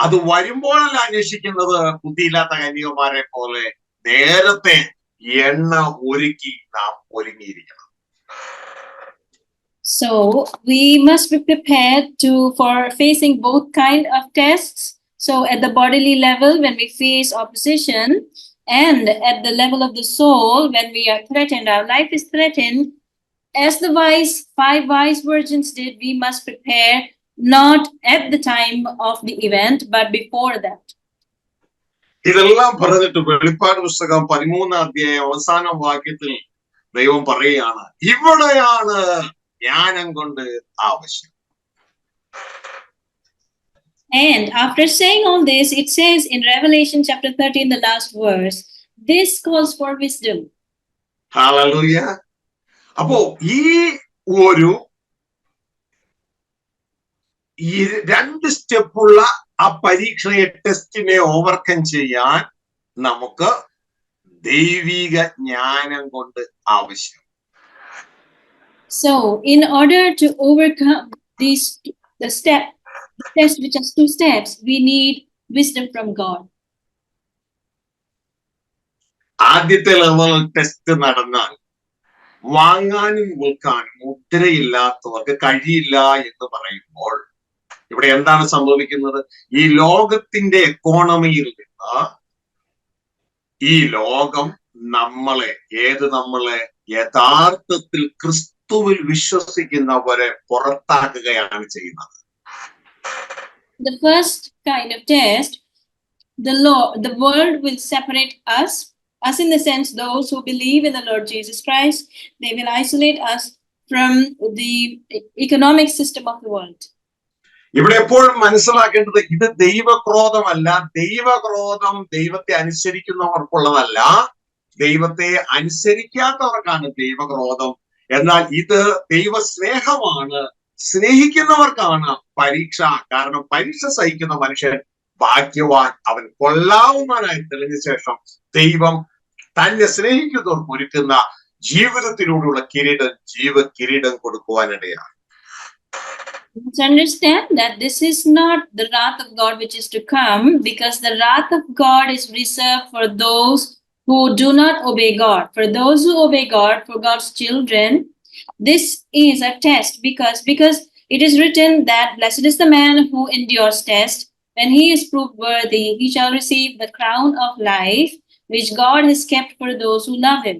അത് വരുമ്പോഴല്ല അന്വേഷിക്കുന്നത്. ബുദ്ധിയില്ലാത്ത കന്യകമാരെ പോലെ നേരത്തെ എണ്ണ ഒരുക്കി നാം ഒരുങ്ങിയിരിക്കണം. So we must be prepared for facing both kind of tests. So at the bodily level, when we face opposition, and at the level of the soul, when we are threatened, our life is threatened. As the 5 wise virgins did, we must prepare not at the time of the event, but before that. ഇതെല്ലാം പറഞ്ഞിട്ട് വെളിപ്പാട് പുസ്തകം 13 അധ്യായം അവസാന വാക്യത്തിൽ ദൈവം പറയുകയാണ്, ഇവിടെയാണ് ജ്ഞാനം കൊണ്ട് ആവശ്യം. And after saying all this, it says in Revelation chapter 13, the last verse, this calls for wisdom. Hallelujah. അപ്പോ ഈ 2 സ്റ്റെപ്പുള്ള ആ പരീക്ഷയെ, ടെസ്റ്റിനെ ഓവർകം ചെയ്യാൻ നമുക്ക് ദൈവിക ജ്ഞാനം കൊണ്ട് ആവശ്യം. So in order to overcome the test, which has 2 steps, we need wisdom from God. ആദ്യത്തെ ലെവൽ ടെസ്റ്റ് നടന്നാൽ വാങ്ങാനും വിൽക്കാനും മുദ്രയില്ലാത്തവർക്ക് കഴിയില്ല എന്ന് പറയുമ്പോൾ ഇവിടെ എന്താണ് സംഭവിക്കുന്നത്? ഈ ലോകത്തിന്റെ എക്കോണമിയിൽ നിന്ന് ഈ ലോകം നമ്മളെ യഥാർത്ഥത്തിൽ ക്രിസ്തുവിൽ വിശ്വസിക്കുന്നവരെ പുറത്താക്കുകയാണ് ചെയ്യുന്നത്. The first kind of test, the world will separate us in the sense those who believe in the Lord Jesus Christ, they will isolate us from the economic system of the world. ഇവിടെ എപ്പോഴും മനസ്സിലാക്കേണ്ടത്, ഇത് ദൈവക്രോധമല്ല. ദൈവക്രോധം ദൈവത്തെ അനുസരിക്കുന്നവർക്കുള്ളതല്ല, ദൈവത്തെ അനുസരിക്കാത്തവർക്കാണ് ദൈവക്രോധം. എന്നാൽ ഇത് ദൈവസ്നേഹമാണ്. സ്നേഹിക്കുന്നവർക്കാണ് പരീക്ഷ. കാരണം പരീക്ഷ സഹിക്കുന്ന മനുഷ്യൻ ഭാഗ്യവാൻ, അവൻ കൊള്ളാവുന്നവനായി തെളിഞ്ഞ ശേഷം ദൈവം തന്നെ സ്നേഹിക്കുന്നവർക്ക് ഒരുക്കുന്ന ജീവിതത്തിലൂടെയുള്ള ജീവകിരീടം കൊടുക്കുവാനിടയാണ്. To understand that this is not the wrath of God which is to come, because the wrath of God is reserved for those who do not obey God. For those who obey God, for God's children, this is a test, because it is written that blessed is the man who endures test. When he is proved worthy, he shall receive the crown of life, which God has kept for those who love him.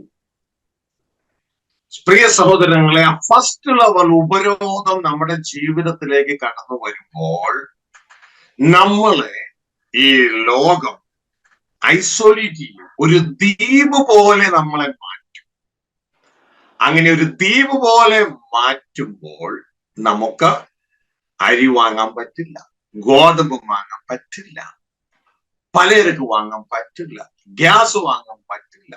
പ്രിയ സഹോദരങ്ങളെ, first level ഉപരോധം നമ്മുടെ ജീവിതത്തിലേക്ക് കടന്നു വരുമ്പോൾ നമ്മളെ ഈ ലോകം isolate ചെയ്യും. ഒരു ദ്വീപ് പോലെ നമ്മളെ മാറ്റും. അങ്ങനെ ഒരു ദ്വീപ് പോലെ മാറ്റുമ്പോൾ നമുക്ക് അരി വാങ്ങാൻ പറ്റില്ല, ഗോതമ്പ് വാങ്ങാൻ പറ്റില്ല, പലചരക്ക് വാങ്ങാൻ പറ്റില്ല, ഗ്യാസ് വാങ്ങാൻ പറ്റില്ല,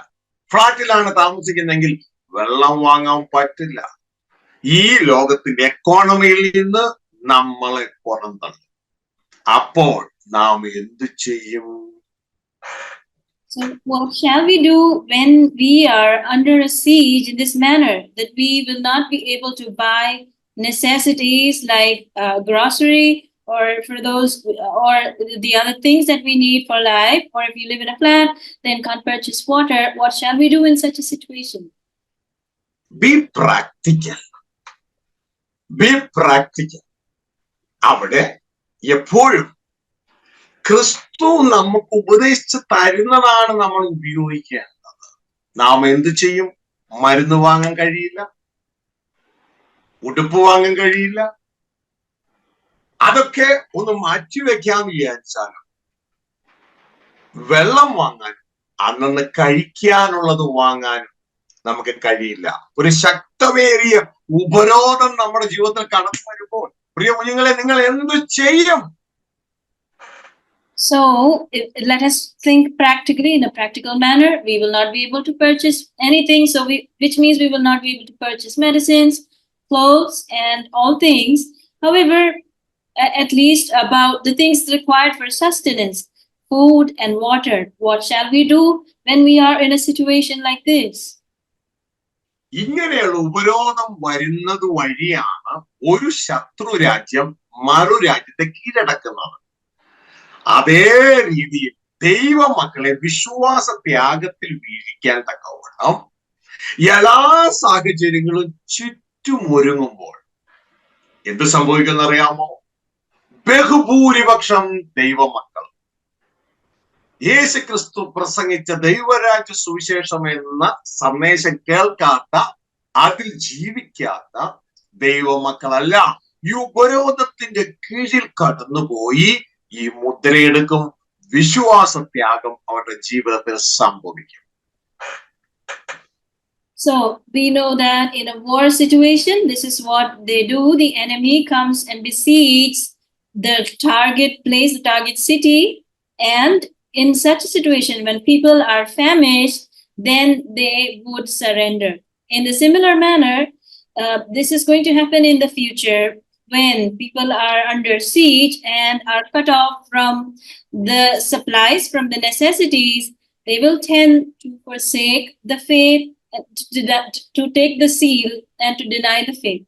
ഫ്ലാറ്റിലാണ് താമസിക്കുന്നെങ്കിൽ വെള്ളം വാങ്ങാൻ പറ്റില്ല. ഈ ലോകത്തിന്റെ എക്കോണമിയിൽ നിന്ന് നമ്മളെ പുറന്തള്ളും. അപ്പോൾ നാം എന്തു ചെയ്യും? So what shall we do when we are under a siege in this manner, that we will not be able to buy necessities like grocery or for those, or the other things that we need for life, or if you live in a flat, then can't purchase water, what shall we do in such a situation? B practical. B practical. അവിടെ എപ്പോഴും ക്രിസ്തു നമുക്ക് ഉപദേശിച്ച് തരുന്നതാണ് നമ്മൾ ഉപയോഗിക്കേണ്ടത്. നാം എന്ത് ചെയ്യും? മരുന്ന് വാങ്ങാൻ കഴിയില്ല, ഉടുപ്പ് വാങ്ങാൻ കഴിയില്ല, അതൊക്കെ ഒന്ന് മാറ്റിവെക്കാന്ന് വിചാരിച്ചാലും വെള്ളം വാങ്ങാൻ, അന്നന്ന് കഴിക്കാനുള്ളത് വാങ്ങാനും നമുക്ക് കഴിയില്ല. ഒരു ശക്തമേറിയ ഉപരോധം നമ്മുടെ ജീവിതത്തിൽ കടന്നു വരുമ്പോൾ പ്രിയ കുഞ്ഞുങ്ങളെ, നിങ്ങൾ എന്ത് ചെയ്യും? So let us think practically, in a practical manner. We will not be able to purchase anything, so which means we will not be able to purchase medicines, clothes, and all things. However, at least about the things required for sustenance, food and water, what shall we do when we are in a situation like this? ഇങ്ങനെയുള്ള ഉപരോധം വരുന്നത് വഴിയാണ് ഒരു ശത്രു രാജ്യം മറു രാജ്യത്തെ കീഴടക്കുന്നത്. അതേ രീതിയിൽ ദൈവമക്കളെ വിശ്വാസ ത്യാഗത്തിൽ വീഴിക്കാൻ തക്കവണ്ണം എല്ലാ സാഹചര്യങ്ങളും ചുറ്റുമൊരുങ്ങുമ്പോൾ എന്ത് സംഭവിക്കുന്നറിയാമോ? ബഹുഭൂരിപക്ഷം ദൈവമക്കൾ യേശുക്രിസ്തു പ്രസംഗിച്ച ദൈവരാജ്യ സുവിശേഷം എന്ന സന്ദേശം കേൾക്കാത്ത, അതിൽ ജീവിക്കാത്ത ദൈവമക്കളല്ല ഈ ഉപരോധത്തിന്റെ കീഴിൽ കടന്നുപോയി ഈ മുദ്രയെടുക്കും. വിശ്വാസത്യാഗം അവരുടെ ജീവിതത്തിൽ സംഭവിക്കും. So we know that in a war situation, this is what they do. The enemy comes and besieges the target place, the target city, and in such a situation, when people are famished, then they would surrender. In the similar manner, this is going to happen in the future when people are under siege and are cut off from the supplies, from the necessities. They will tend to forsake the faith, to take the seal and to deny the faith.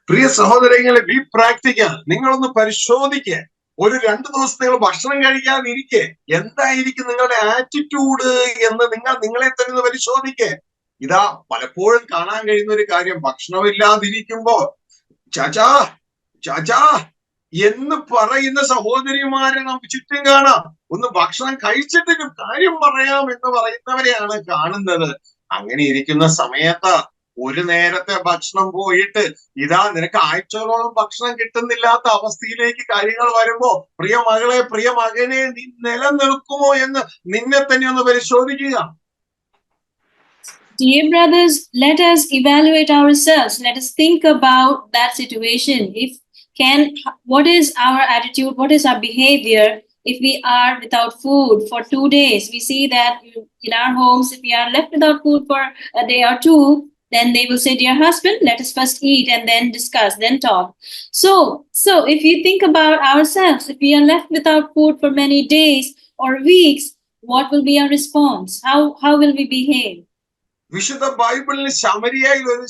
പ്രിയ സഹോദരങ്ങളെ, B practical. നിങ്ങളൊന്ന് പരിശോധിക്കുക. ഒരു 2 ദിവസം നിങ്ങൾ ഭക്ഷണം കഴിക്കാതിരിക്കെ എന്തായിരിക്കും നിങ്ങളുടെ attitude എന്ന് നിങ്ങളെ തന്നെ പരിശോധിക്കേ. ഇതാ പലപ്പോഴും കാണാൻ കഴിയുന്ന ഒരു കാര്യം, ഭക്ഷണമില്ലാതിരിക്കുമ്പോ ചാച്ചാ ചാച്ചാ എന്ന് പറയുന്ന സഹോദരിമാരെ നമുക്ക് ചുറ്റും കാണാം. ഒന്ന് ഭക്ഷണം കഴിച്ചിട്ട് കാര്യം പറയാം എന്ന് പറയുന്നവരെയാണ് കാണുന്നത്. അങ്ങനെ ഇരിക്കുന്ന സമയത്ത് ഒരു നേരത്തെ ഭക്ഷണം പോയിട്ട് ഇതാ നിനക്ക് ആഴ്ചകളോളം ഭക്ഷണം കിട്ടുന്നില്ലാത്ത അവസ്ഥയിലേക്ക് കാര്യങ്ങൾ വരുമ്പോ പ്രിയ മകളെ, പ്രിയ മകനെ, നീ നിലനിൽക്കുമോ എന്ന് നിന്നെ തന്നെ ഒന്ന് പരിശോധിക്കുക. Dear brothers, let us evaluate ourselves. Let us think about that situation. What is our attitude? What is our behavior if we are without food for 2 days? We see that in our homes, if we are left without food for a day or two, then they will say, dear husband, let us first eat and then discuss, then talk. So if you think about ourselves, if we are left without food for many days or weeks, what will be our response? How will we behave? വിശുദ്ധ ബൈബിളിൽ ശമരിയയിൽ ഒരു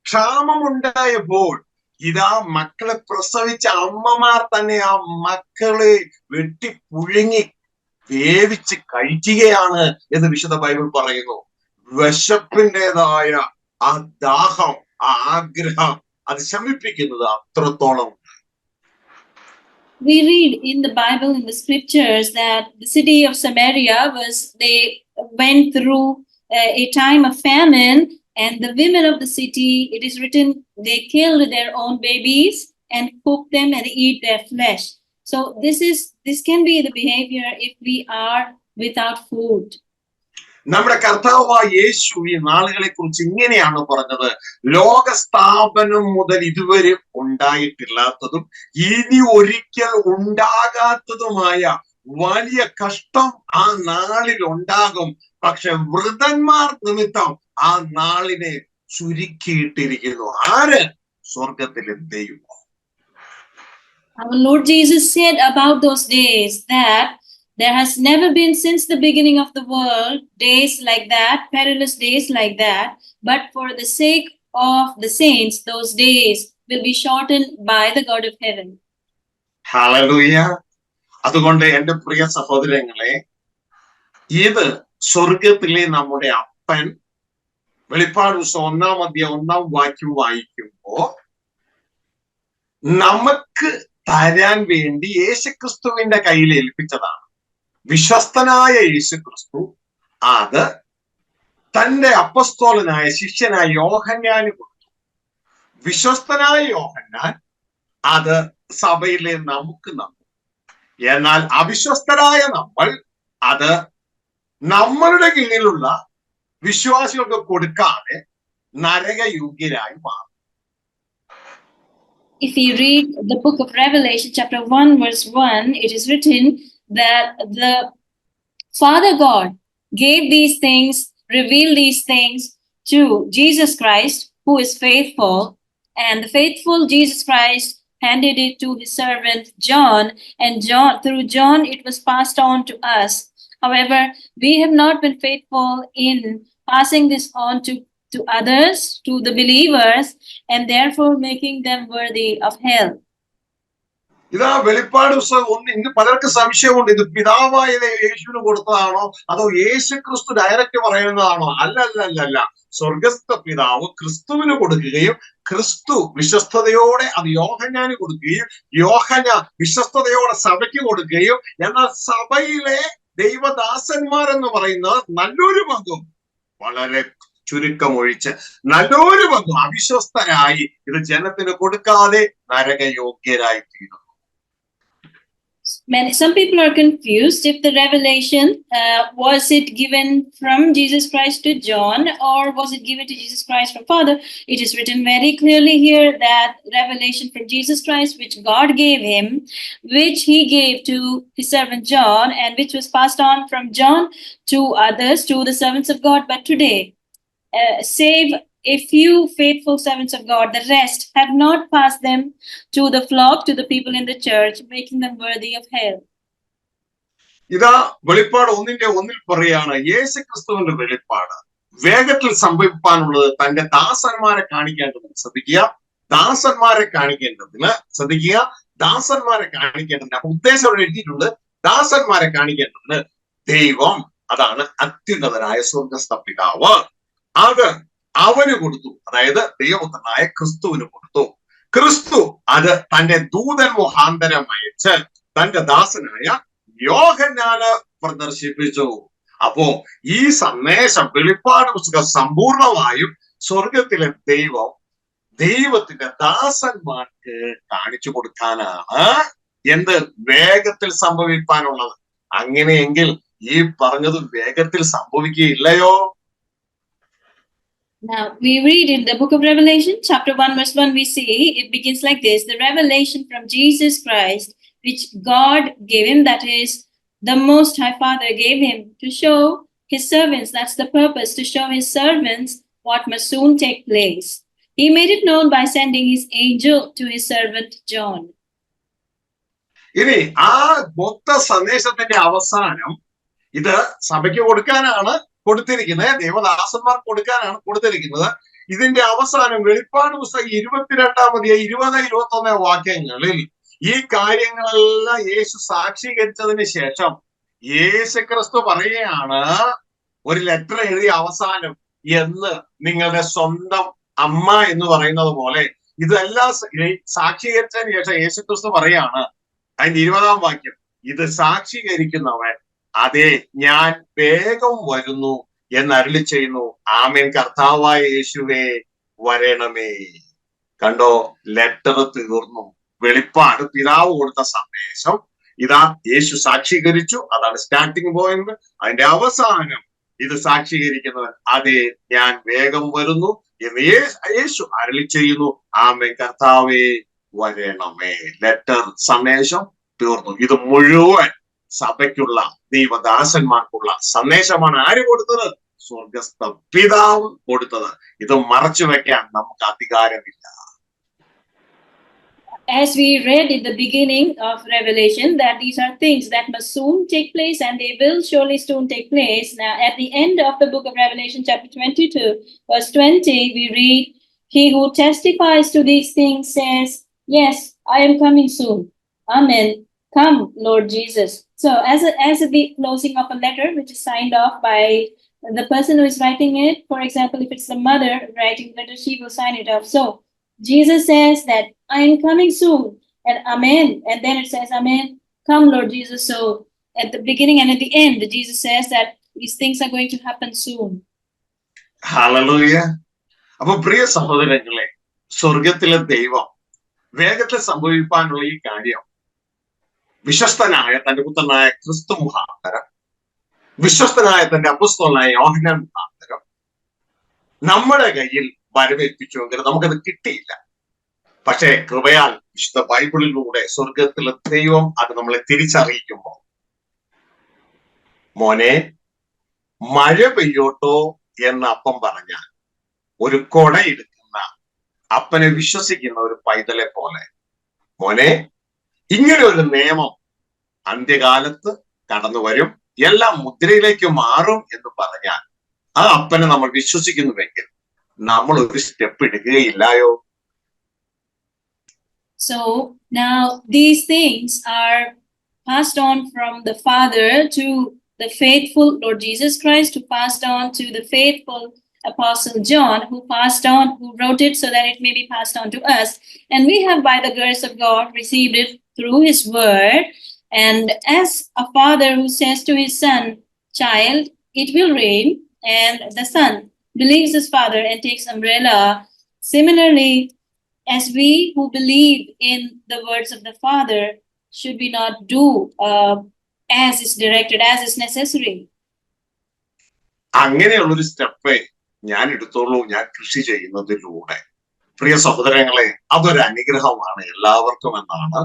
ക്ഷാമം ഉണ്ടായപ്പോൾ ഇതാ മക്കളെ പ്രസവിച്ച അമ്മമാർ തന്നെ ആ മക്കളെ വെട്ടി പുഴുങ്ങി വേവിച്ച് കഴിക്കുകയാണ് എന്ന് വിശുദ്ധ ബൈബിൾ പറയുന്നു. വിശപ്പിൻ്റെതായ ആ ദാഹം, ആ ആഗ്രഹം, അത് ശമിപ്പിക്കുന്നത് അത്രത്തോളം. We read in the Bible, in the scriptures, that the city of Samaria they went through a time of famine, and the women of the city, it is written, they killed their own babies and cooked them and eat their flesh. So this can be the behavior if we are without food. നമ്മുടെ കർത്താവായ യേശു ഈ നാളുകളെ കുറിച്ച് ഇങ്ങനെയാണ് പറഞ്ഞത്: ലോക സ്ഥാപനം മുതൽ ഇതുവരെ ഉണ്ടായിട്ടില്ലാത്തതും ഇനി ഒരിക്കൽ ഉണ്ടാകാത്തതുമായ വലിയ കഷ്ടം ആ നാളിൽ ഉണ്ടാകും. പക്ഷെ വൃതന്മാർ നിമിത്തം ആ നാളിനെ ചുരുക്കിയിട്ടിരിക്കുന്നു. ആര്? സ്വർഗത്തിലെ ദൈവം. Our Lord Jesus said about those days that there has never been since the beginning of the world days like that, perilous days like that, but for the sake of the saints, those days will be shortened by the God of heaven. Hallelujah. അതുകൊണ്ട് എന്റെ പ്രിയ സഹോദരങ്ങളെ, ഇത് സ്വർഗത്തിലെ നമ്മുടെ അപ്പൻ വെളിപ്പാട് പുസ്തകം 1-ാം അധ്യായം 1-ാം വാക്യം വായിക്കുമ്പോ നമുക്ക് തരാൻ വേണ്ടി യേശുക്രിസ്തുവിന്റെ കയ്യിൽ ഏൽപ്പിച്ചതാണ്. വിശ്വസ്തനായ യേശുക്രിസ്തു അത് തന്റെ അപ്പസ്തോലനായ ശിഷ്യനായ യോഹന്നാന് കൊടുത്തു. വിശ്വസ്തനായ യോഹന്നാൻ അത് സഭയിലെ നമുക്ക് നൽകും. എന്നാൽ അവിശ്വസ്തരായ നമ്മൾ അത് നമ്മളുടെ കീഴിലുള്ള വിശ്വാസികൾക്ക് കൊടുക്കാതെ നരകയോഗ്യരായി മാറും. If you read the book of Revelation, chapter 1, verse 1, it is written that the Father God gave these things, revealed these things to Jesus Christ, who is faithful, and the faithful Jesus Christ handed it to his servant John, and through John it was passed on to us. However, we have not been faithful in passing this on to others, to the believers, and therefore making them worthy of hell. ഇതാ വെളിപ്പാട് പുസ്തകം 1. ഇന്ന് പലർക്കും സംശയമുണ്ട്, ഇത് പിതാവായ യേശുവിന് കൊടുത്തതാണോ അതോ യേശു ക്രിസ്തു ഡയറക്റ്റ് പറയുന്നതാണോ? അല്ല. സ്വർഗസ്ഥ പിതാവ് ക്രിസ്തുവിന് കൊടുക്കുകയും ക്രിസ്തു വിശ്വസ്തയോടെ അത് യോഹന്നാന് കൊടുക്കുകയും യോഹന്നാൻ വിശ്വസ്തയോടെ സഭയ്ക്ക് കൊടുക്കുകയും, എന്നാൽ സഭയിലെ ദൈവദാസന്മാരെന്ന് പറയുന്നത് നല്ലൊരു പങ്കും, വളരെ ചുരുക്കമൊഴിച്ച് നല്ലൊരു പങ്കും അവിശ്വസ്തരായി ഇത് ജനത്തിന് കൊടുക്കാതെ നരകയോഗ്യരായി തീരുന്നു. Some people are confused if the revelation was it given from Jesus Christ to John, or was it given to Jesus Christ from Father. It is written very clearly here that revelation from Jesus Christ, which God gave him, which he gave to his servant John, and which was passed on from John to others, to the servants of God. But today, save a few faithful servants of God, the rest have not passed them to the flock, to the people in the church, making them worthy of hell. ഇതാ വെളിപ്പാട് 1-ന്റെ 1 പറയാണ്, യേശു ക്രിസ്തുവിന്റെ വെളിപ്പാട് വേഗത്തിൽ സംഭവിക്കാനുള്ളത് തന്റെ ദാസന്മാരെ കാണിക്കേണ്ടതിന് ശ്രദ്ധിക്കുക. ദാസന്മാരെ കാണിക്കേണ്ടതിന് അപ്പൊ ഉദ്ദേശം അവിടെ എഴുതിയിട്ടുണ്ട്. ദാസന്മാരെ കാണിക്കേണ്ടതിന് ദൈവം, അതാണ് അത്യുന്നതനായ സ്വർഗസ്ഥ പിതാവ്, അത് അവന് കൊടുത്തു. അതായത് ദൈവപുത്രനായ ക്രിസ്തുവിന് കൊടുത്തു. ക്രിസ്തു അത് തന്റെ ദൂതൻ മുഖാന്തരം അയച്ച് തന്റെ ദാസനായ യോഹന്നാന് പ്രദർശിപ്പിച്ചു. അപ്പോ ഈ സന്ദേശം വെളിപ്പാട് പുസ്തകം സമ്പൂർണമായും സ്വർഗത്തിലെ ദൈവത്തിന്റെ ദാസന്മാർക്ക് കാണിച്ചു കൊടുക്കാനാണ് എന്ത് വേഗത്തിൽ സംഭവിക്കാനുള്ളത്. അങ്ങനെയെങ്കിൽ ഈ പറഞ്ഞത് വേഗത്തിൽ സംഭവിക്കുകയില്ലയോ? Now, we read in the book of Revelation, chapter 1, verse 1, we see it begins like this: the revelation from Jesus Christ, which God gave him, that is, the Most High Father gave him to show his servants. That's the purpose, to show his servants what must soon take place. He made it known by sending his angel to his servant John. ഇനി ആ മൊത്ത സന്ദേശത്തിന്റെ അവസാനം ഇത് സഭയ്ക്ക് കൊടുക്കാനാണ് കൊടുത്തിരിക്കുന്നത്, ദേവദാസന്മാർക്ക് കൊടുക്കാനാണ് കൊടുത്തിരിക്കുന്നത്. ഇതിന്റെ അവസാനം വെളിപ്പാട് പുസ്തകം 22-ാം അധ്യായം 20-21 വാക്യങ്ങളിൽ ഈ കാര്യങ്ങളെല്ലാം യേശു സാക്ഷീകരിച്ചതിന് ശേഷം യേശു ക്രിസ്തു പറയുകയാണ്, ഒരു ലെറ്റർ എഴുതിയ അവസാനം എന്ന് നിങ്ങളുടെ സ്വന്തം അമ്മ എന്ന് പറയുന്നത് പോലെ ഇതെല്ലാം സാക്ഷീകരിച്ചതിന് ശേഷം യേശു ക്രിസ്തു പറയാണ്, അതിന്റെ 20-ാം വാക്യം, ഇത് സാക്ഷീകരിക്കുന്നവൻ അതെ ഞാൻ വേഗം വരുന്നു എന്ന് അരുളി ചെയ്യുന്നു. ആമേൻ. കർത്താവായ യേശുവേ വരണമേ. കണ്ടോ, ലെറ്റർ തീർന്നു. വെളിപ്പാട് പിതാവ് കൊടുത്ത സന്ദേശം ഇതാ യേശു സാക്ഷീകരിച്ചു. അതാണ് സ്റ്റാർട്ടിംഗ് പോയിന്റ്. അതിന്റെ അവസാനം ഇത് സാക്ഷീകരിക്കുന്നവൻ അതെ ഞാൻ വേഗം വരുന്നു എന്ന് യേശു അരുളി ചെയ്യുന്നു. ആമേൻ. കർത്താവേ വരണമേ. ലെറ്റർ സന്ദേശം തീർന്നു. ഇത് മുഴുവൻ സഭയ്ക്കുള്ള ദൈവദാസന്മാർക്കുള്ള സന്ദേശമാണ്. ആര് കൊടുത്തത്? സ്വർഗസ്ഥ പിതാവ് കൊടുത്തത്. ഇത് മറച്ചു വെക്കാൻ നമുക്ക് അധികാരമില്ല. As we read in the beginning of Revelation, that these are things that must soon take place, and they will surely soon take place. Now, at the end of the book of Revelation, chapter 22, verse 20, we read, "He who testifies to these things says, yes, I am coming soon. Amen. Come, Lord Jesus. So, as the closing of a letter, which is signed off by the person who is writing it, for example, if it's the mother writing the letter, she will sign it off. So, Jesus says that I am coming soon, and Amen. And then it says, Amen. Come, Lord Jesus. So, at the beginning and at the end, Jesus says that these things are going to happen soon. Hallelujah. അപ്പൊ പ്രിയ സഹോദരങ്ങളെ, സ്വർഗത്തിലെ ദൈവം വേഗത്തിൽ സംഭവിക്കാനുള്ള ഈ കാര്യം വിശ്വസ്തനായ തന്റെ പുത്രനായ ക്രിസ്തു മുഖാന്തരം, വിശ്വസ്തനായ തന്റെ അപ്പോസ്തലനായ യോഹന്നാൻ മുഖാന്തരം നമ്മുടെ കയ്യിൽ വരവേൽപ്പിച്ചുവെങ്കിൽ നമുക്കത് കിട്ടിയില്ല. പക്ഷേ കൃപയാൽ വിശുദ്ധ ബൈബിളിലൂടെ സ്വർഗത്തിലെ ദൈവം അത് നമ്മളെ തിരിച്ചറിയിക്കുമ്പോൾ, മോനെ മഴ പെയ്യോട്ടോ എന്ന് അപ്പം പറഞ്ഞാൽ ഒരു കൊട എടുക്കുന്ന അപ്പനെ വിശ്വസിക്കുന്ന ഒരു പൈതലെ പോലെ, മോനെ ഇങ്ങനെ ഒരു നിയമം അന്ത്യകാലത്ത് കടന്നു വരും, എല്ലാം മുദ്രയിലേക്ക് മാറും എന്ന് പറഞ്ഞാൽ ആ അപ്പനെ നമ്മൾ വിശ്വസിക്കുന്നുവെങ്കിൽ നമ്മൾ ഒരു step എടുക്കുകയില്ലായോ? So now these things are passed on from the Father to the faithful Lord Jesus Christ, who passed on to the faithful Apostle John, who passed on, who wrote it so that it may be passed on to us. And we have, by the grace of God, received it through His Word. And as a father who says to his son, child, it will rain, and the son believes his father and takes umbrella. Similarly, as we who believe in the words of the Father, should we not do as is directed, as is necessary? അങ്ങനെയുള്ളൊരു step ഞാൻ എടുത്തോളൂ, ഞാൻ കൃഷി ചെയ്യുന്നതിലൂടെ. പ്രിയ സഹോദരങ്ങളെ, അതൊരു അനുഗ്രഹമാണ് എല്ലാവർക്കും എന്നാണ്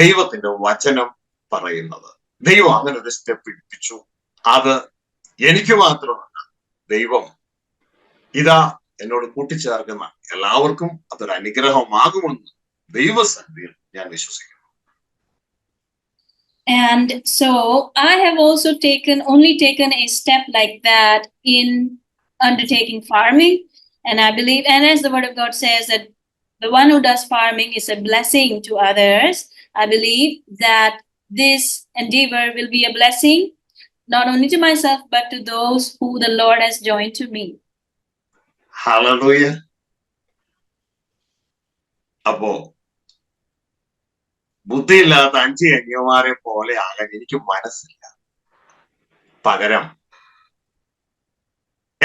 ദൈവത്തിന്റെ വചനം പറയുന്നത്. ദൈവം അങ്ങനെ ഒരു സ്റ്റെപ്പ് എടുപ്പിച്ചു. അത് എനിക്ക് മാത്രമല്ല, ദൈവം ഇതാ എന്നോട് കൂട്ടിച്ചേർക്കുന്ന എല്ലാവർക്കും അതൊരു അനുഗ്രഹമാകുമെന്ന് ദൈവസന്നിധിയിൽ ഞാൻ വിശ്വസിക്കുന്നു. And so I have also only taken a step like that in undertaking farming. And I believe, and as the word of God says, that the one who does farming is a blessing to others. I believe that this endeavor will be a blessing, not only to myself, but to those who the Lord has joined to me. Hallelujah. അപ്പോ ബുദ്ധിയില്ലാത്ത 5 കന്യകമാരെ പോലെ ആകാൻ എനിക്ക് മനസ്സില്ല. പകരം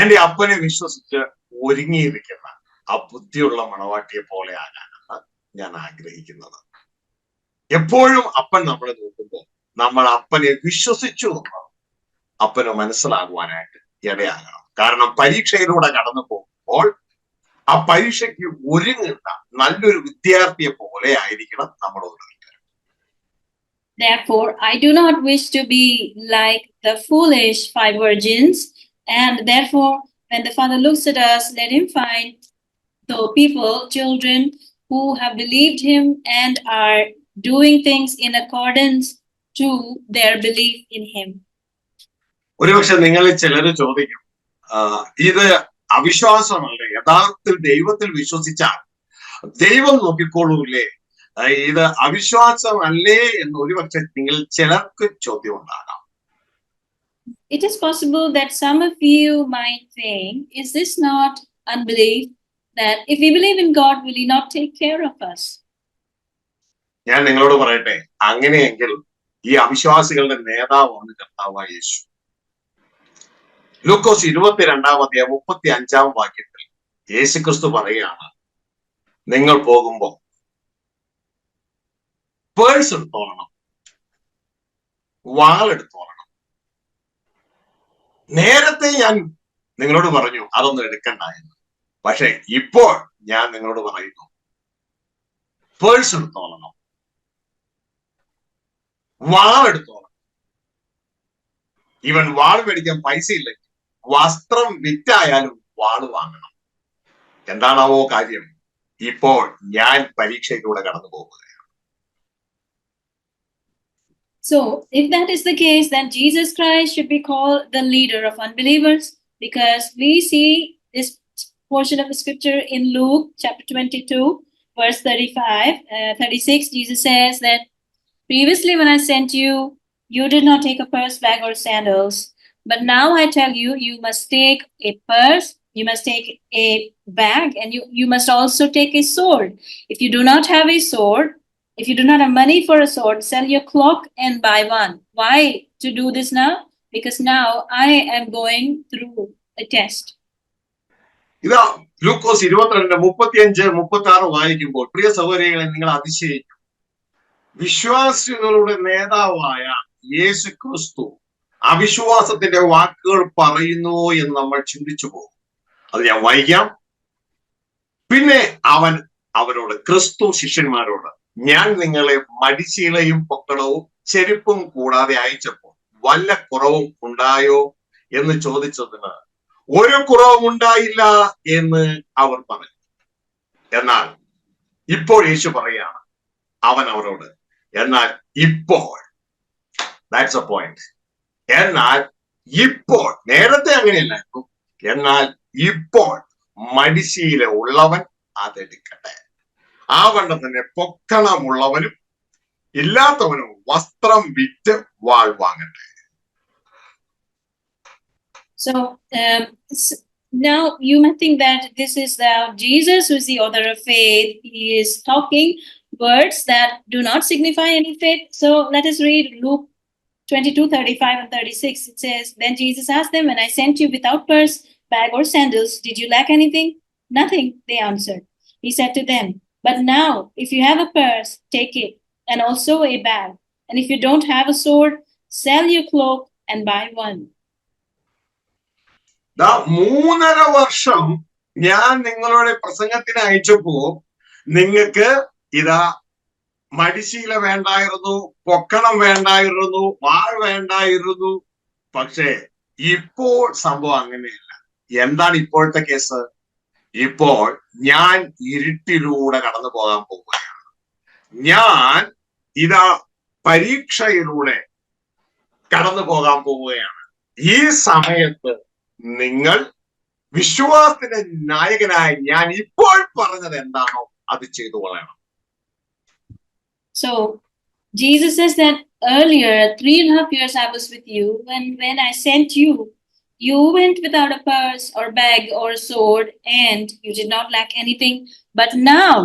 എന്റെ അപ്പനെ വിശ്വസിച്ച് ഒരുങ്ങിയിരിക്കുന്ന ആ ബുദ്ധിയുള്ള മണവാട്ടിയെ പോലെ ആകാനാണ് ഞാൻ ആഗ്രഹിക്കുന്നത്. എപ്പോഴും അപ്പൻ നമ്മളെ നോക്കുമ്പോൾ നമ്മൾ അപ്പനെ വിശ്വസിച്ചു എന്ന് അപ്പന് മനസ്സിലാകുവാനായിട്ട് ഇടയാകണം. കാരണം പരീക്ഷയിലൂടെ കടന്നു പോകുമ്പോൾ ആ പരീക്ഷയ്ക്ക് ഒരുങ്ങുന്ന നല്ലൊരു വിദ്യാർത്ഥിയെ പോലെ ആയിരിക്കണം നമ്മൾ ഓരോരുത്തരും. Therefore, I do not wish to be like the foolish 5 virgins, and therefore, when the Father looks at us, let Him find the people, children who have believed Him and are doing things in accordance to their belief in Him. ഒരുപക്ഷെ നിങ്ങളിൽ ചിലര് ചോദിക്കും, ഇത് അവിശ്വാസമല്ലേ? യഥാർത്ഥത്തിൽ ദൈവത്തിൽ വിശ്വസിച്ചാൽ ദൈവം നോക്കിക്കോളൂല്ലേ? ഇത് അവിശ്വാസമല്ലേ എന്ന് ഒരുപക്ഷെ നിങ്ങൾ ചിലർക്ക് ചോദ്യം ഉണ്ടാകാം. It is possible that some of you might think, is this not unbelief? That if we believe in God, will He not take care of us? ഞാൻ നിങ്ങളോട് പറയട്ടെ, അങ്ങനെയെങ്കിൽ ഈ അവിശ്വാസികളുടെ നേതാവാണ് കർത്താവായ യേശു. ലൂക്കോസ് 22:35 യേശുക്രിസ്തു പറയുകയാണ്, നിങ്ങൾ പോകുമ്പോ പേഴ്സ് എടുത്തോളണം, വാളെടുത്തോളണം. നേരത്തെ ഞാൻ നിങ്ങളോട് പറഞ്ഞു അതൊന്നും എടുക്കണ്ട എന്ന്. പക്ഷെ ഇപ്പോൾ ഞാൻ നിങ്ങളോട് പറയുന്നു, പേഴ്സ് എടുത്തോളണം, വാളെടുത്തോളണം. ഇവൻ വാൾ മേടിക്കാൻ പൈസ ഇല്ലെങ്കിൽ വസ്ത്രം വിറ്റായാലും വാള് വാങ്ങണം. എന്താണാവോ കാര്യം? ഇപ്പോൾ ഞാൻ പരീക്ഷയിലൂടെ കടന്നു പോകുകയാണ്. So, if that is the case, then Jesus Christ should be called the leader of unbelievers, because we see this portion of the scripture in Luke chapter 22, verse 36, Jesus says that previously when I sent you, you did not take a purse, bag, or sandals. But now I tell you, you must take a purse, you must take a bag, and you must also take a sword. If you do not have a sword, if you do not have money for a sword, sell your cloak and buy one. Why to do this now? Because now I am going through a test. ഇതാ ലൂക്കോസ് 22:35-36 വായിക്കുമ്പോൾ പ്രിയ സഹോദരികളെ, നിങ്ങൾ അതിശയിക്കും. വിശ്വാസികളുടെ നേതാവായ യേശു ക്രിസ്തു അവിശ്വാസത്തിന്റെ വാക്കുകൾ പറയുന്നു എന്ന് നമ്മൾ ചിന്തിച്ചു പോകും. അത് ഞാൻ വായിക്കാം. പിന്നെ അവൻ അവരോട്, ക്രിസ്തു ശിഷ്യന്മാരോട്, ഞാൻ നിങ്ങളെ മടിശീലയും പൊക്കണവും ചെരുപ്പും കൂടാതെ അയച്ചപ്പോൾ വല്ല കുറവും ഉണ്ടായോ എന്ന് ചോദിച്ചതിന് ഒരു കുറവും ഉണ്ടായില്ല എന്ന് അവർ പറഞ്ഞു. എന്നാൽ ഇപ്പോൾ യേശു പറയാണ്, അവൻ അവരോട്, എന്നാൽ ഇപ്പോൾ, ദാറ്റ്സ് എ പോയിന്റ്, എന്നാൽ ഇപ്പോൾ, നേരത്തെ അങ്ങനെയല്ലായിരുന്നു, എന്നാൽ ഇപ്പോൾ മടിശീല ഉള്ളവൻ അതെടുക്കട്ടെ. ആ വണ്ണം തന്നെ പൊക്കണമുള്ളവനും ഇല്ലാത്തവനും വസ്ത്രം വിറ്റ് വാൾ വാങ്ങട്ടെ. So now you might think that this is Jesus, who is the author of faith. He is talking words that do not signify any faith. So let us read Luke 22:35-36. It says, then Jesus asked them, when I sent you without purse, bag, or sandals, did you lack anything? Nothing, they answered. He said to them, but now if you have a purse, take it, and also a bag. And if you don't have a sword, sell your cloak and buy one. 3.5 വർഷം ഞാൻ നിങ്ങളുടെ പ്രസംഗത്തിന് അയച്ചപ്പോ നിങ്ങൾക്ക് ഇതാ മടിശീല വേണ്ടായിരുന്നു, പൊക്കണം വേണ്ടായിരുന്നു, വാൾ വേണ്ടായിരുന്നു. പക്ഷേ ഇപ്പോൾ സംഭവം അങ്ങനെയല്ല. എന്താണ് ഇപ്പോഴത്തെ കേസ്? ഇപ്പോൾ ഞാൻ ഇരുട്ടിലൂടെ കടന്നു പോകാൻ പോവുകയാണ്. ഞാൻ ഇതാ പരീക്ഷയിലൂടെ കടന്നു പോകാൻ പോവുകയാണ്. ഈ സമയത്ത് നിങ്ങൾ വിശ്വാസത്തിന്റെ നായകനായ ഞാൻ ഇപ്പോൾ പറഞ്ഞത് എന്താണോ അത് ചെയ്തു കൊള്ളണം. So Jesus says that earlier 3.5 years I was with you, when I sent you, you went without a purse or bag or a sword, and you did not lack anything. But now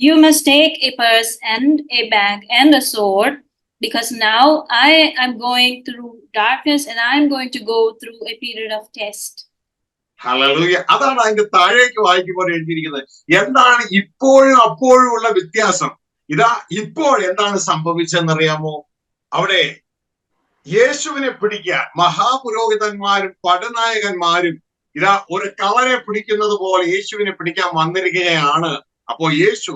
you must take a purse and a bag and a sword, because now I am going through darkness and I am going to go through a period of test. Hallelujah. അതാണ് അതിന്റെ താഴേക്ക് വായിക്കുമ്പോൾ എഴുതിയിരിക്കുന്നത്. എന്താണ് ഇപ്പോഴും അപ്പോഴും ഉള്ള വ്യത്യാസം? ഇതാ ഇപ്പോൾ എന്താണ് സംഭവിച്ചെന്നറിയാമോ? അവിടെ യേശുവിനെ പിടിക്കാൻ മഹാപുരോഹിതന്മാരും പടനായകന്മാരും ഇതാ ഒരു കള്ളനെ പിടിക്കുന്നത് പോലെ യേശുവിനെ പിടിക്കാൻ വന്നിരിക്കുകയാണ്. അപ്പോ യേശു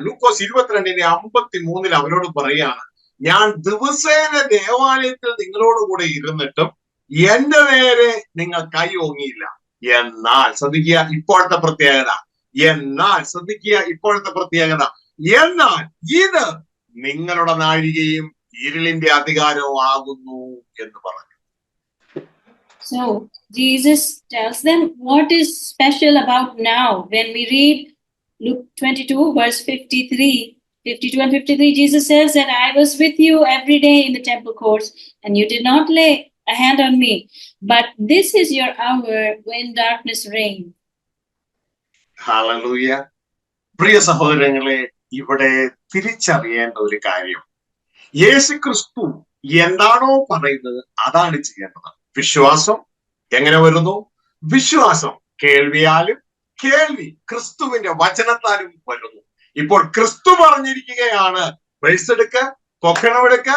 ലൂക്കോസ് 22:53 അവരോട് പറയാണ്, ഞാൻ ദിവസേന ദേവാലയത്തിൽ നിങ്ങളോട് കൂടെ ഇരുന്നിട്ടും എന്റെ നേരെ നിങ്ങൾ കൈ ഓങ്ങിയില്ല. എന്നാൽ ശ്രദ്ധിക്കുക ഇപ്പോഴത്തെ പ്രത്യേകത, എന്നാൽ ഇത് നിങ്ങളുടെ നാഴികയും ഇരുളിന്റെ അധികാരവും ആകുന്നു എന്ന് പറഞ്ഞു. So Jesus tells them what is special about now. When we read Luke 22:52 and 53, Jesus says that I was with you every day in the temple courts, and you did not lay a hand on me. But this is your hour when darkness reigns. Hallelujah. പ്രിയ സഹോദരങ്ങളെ, ഇവിടെ തിരിച്ചറിയേണ്ട ഒരു കാര്യം, യേശു ക്രിസ്തു എന്താണോ പറയുന്നത് അതാണ് ചെയ്യേണ്ടത്. വിശ്വാസം എങ്ങനെ വരുന്നു? വിശ്വാസം കേൾവിയാലും, കേൾവി ക്രിസ്തുവിന്റെ വചനത്താലും വരുന്നു. ഇപ്പോൾ ക്രിസ്തു പറഞ്ഞിരിക്കുകയാണ്, പൈസ എടുക്ക, പൊക്കണമെടുക്ക,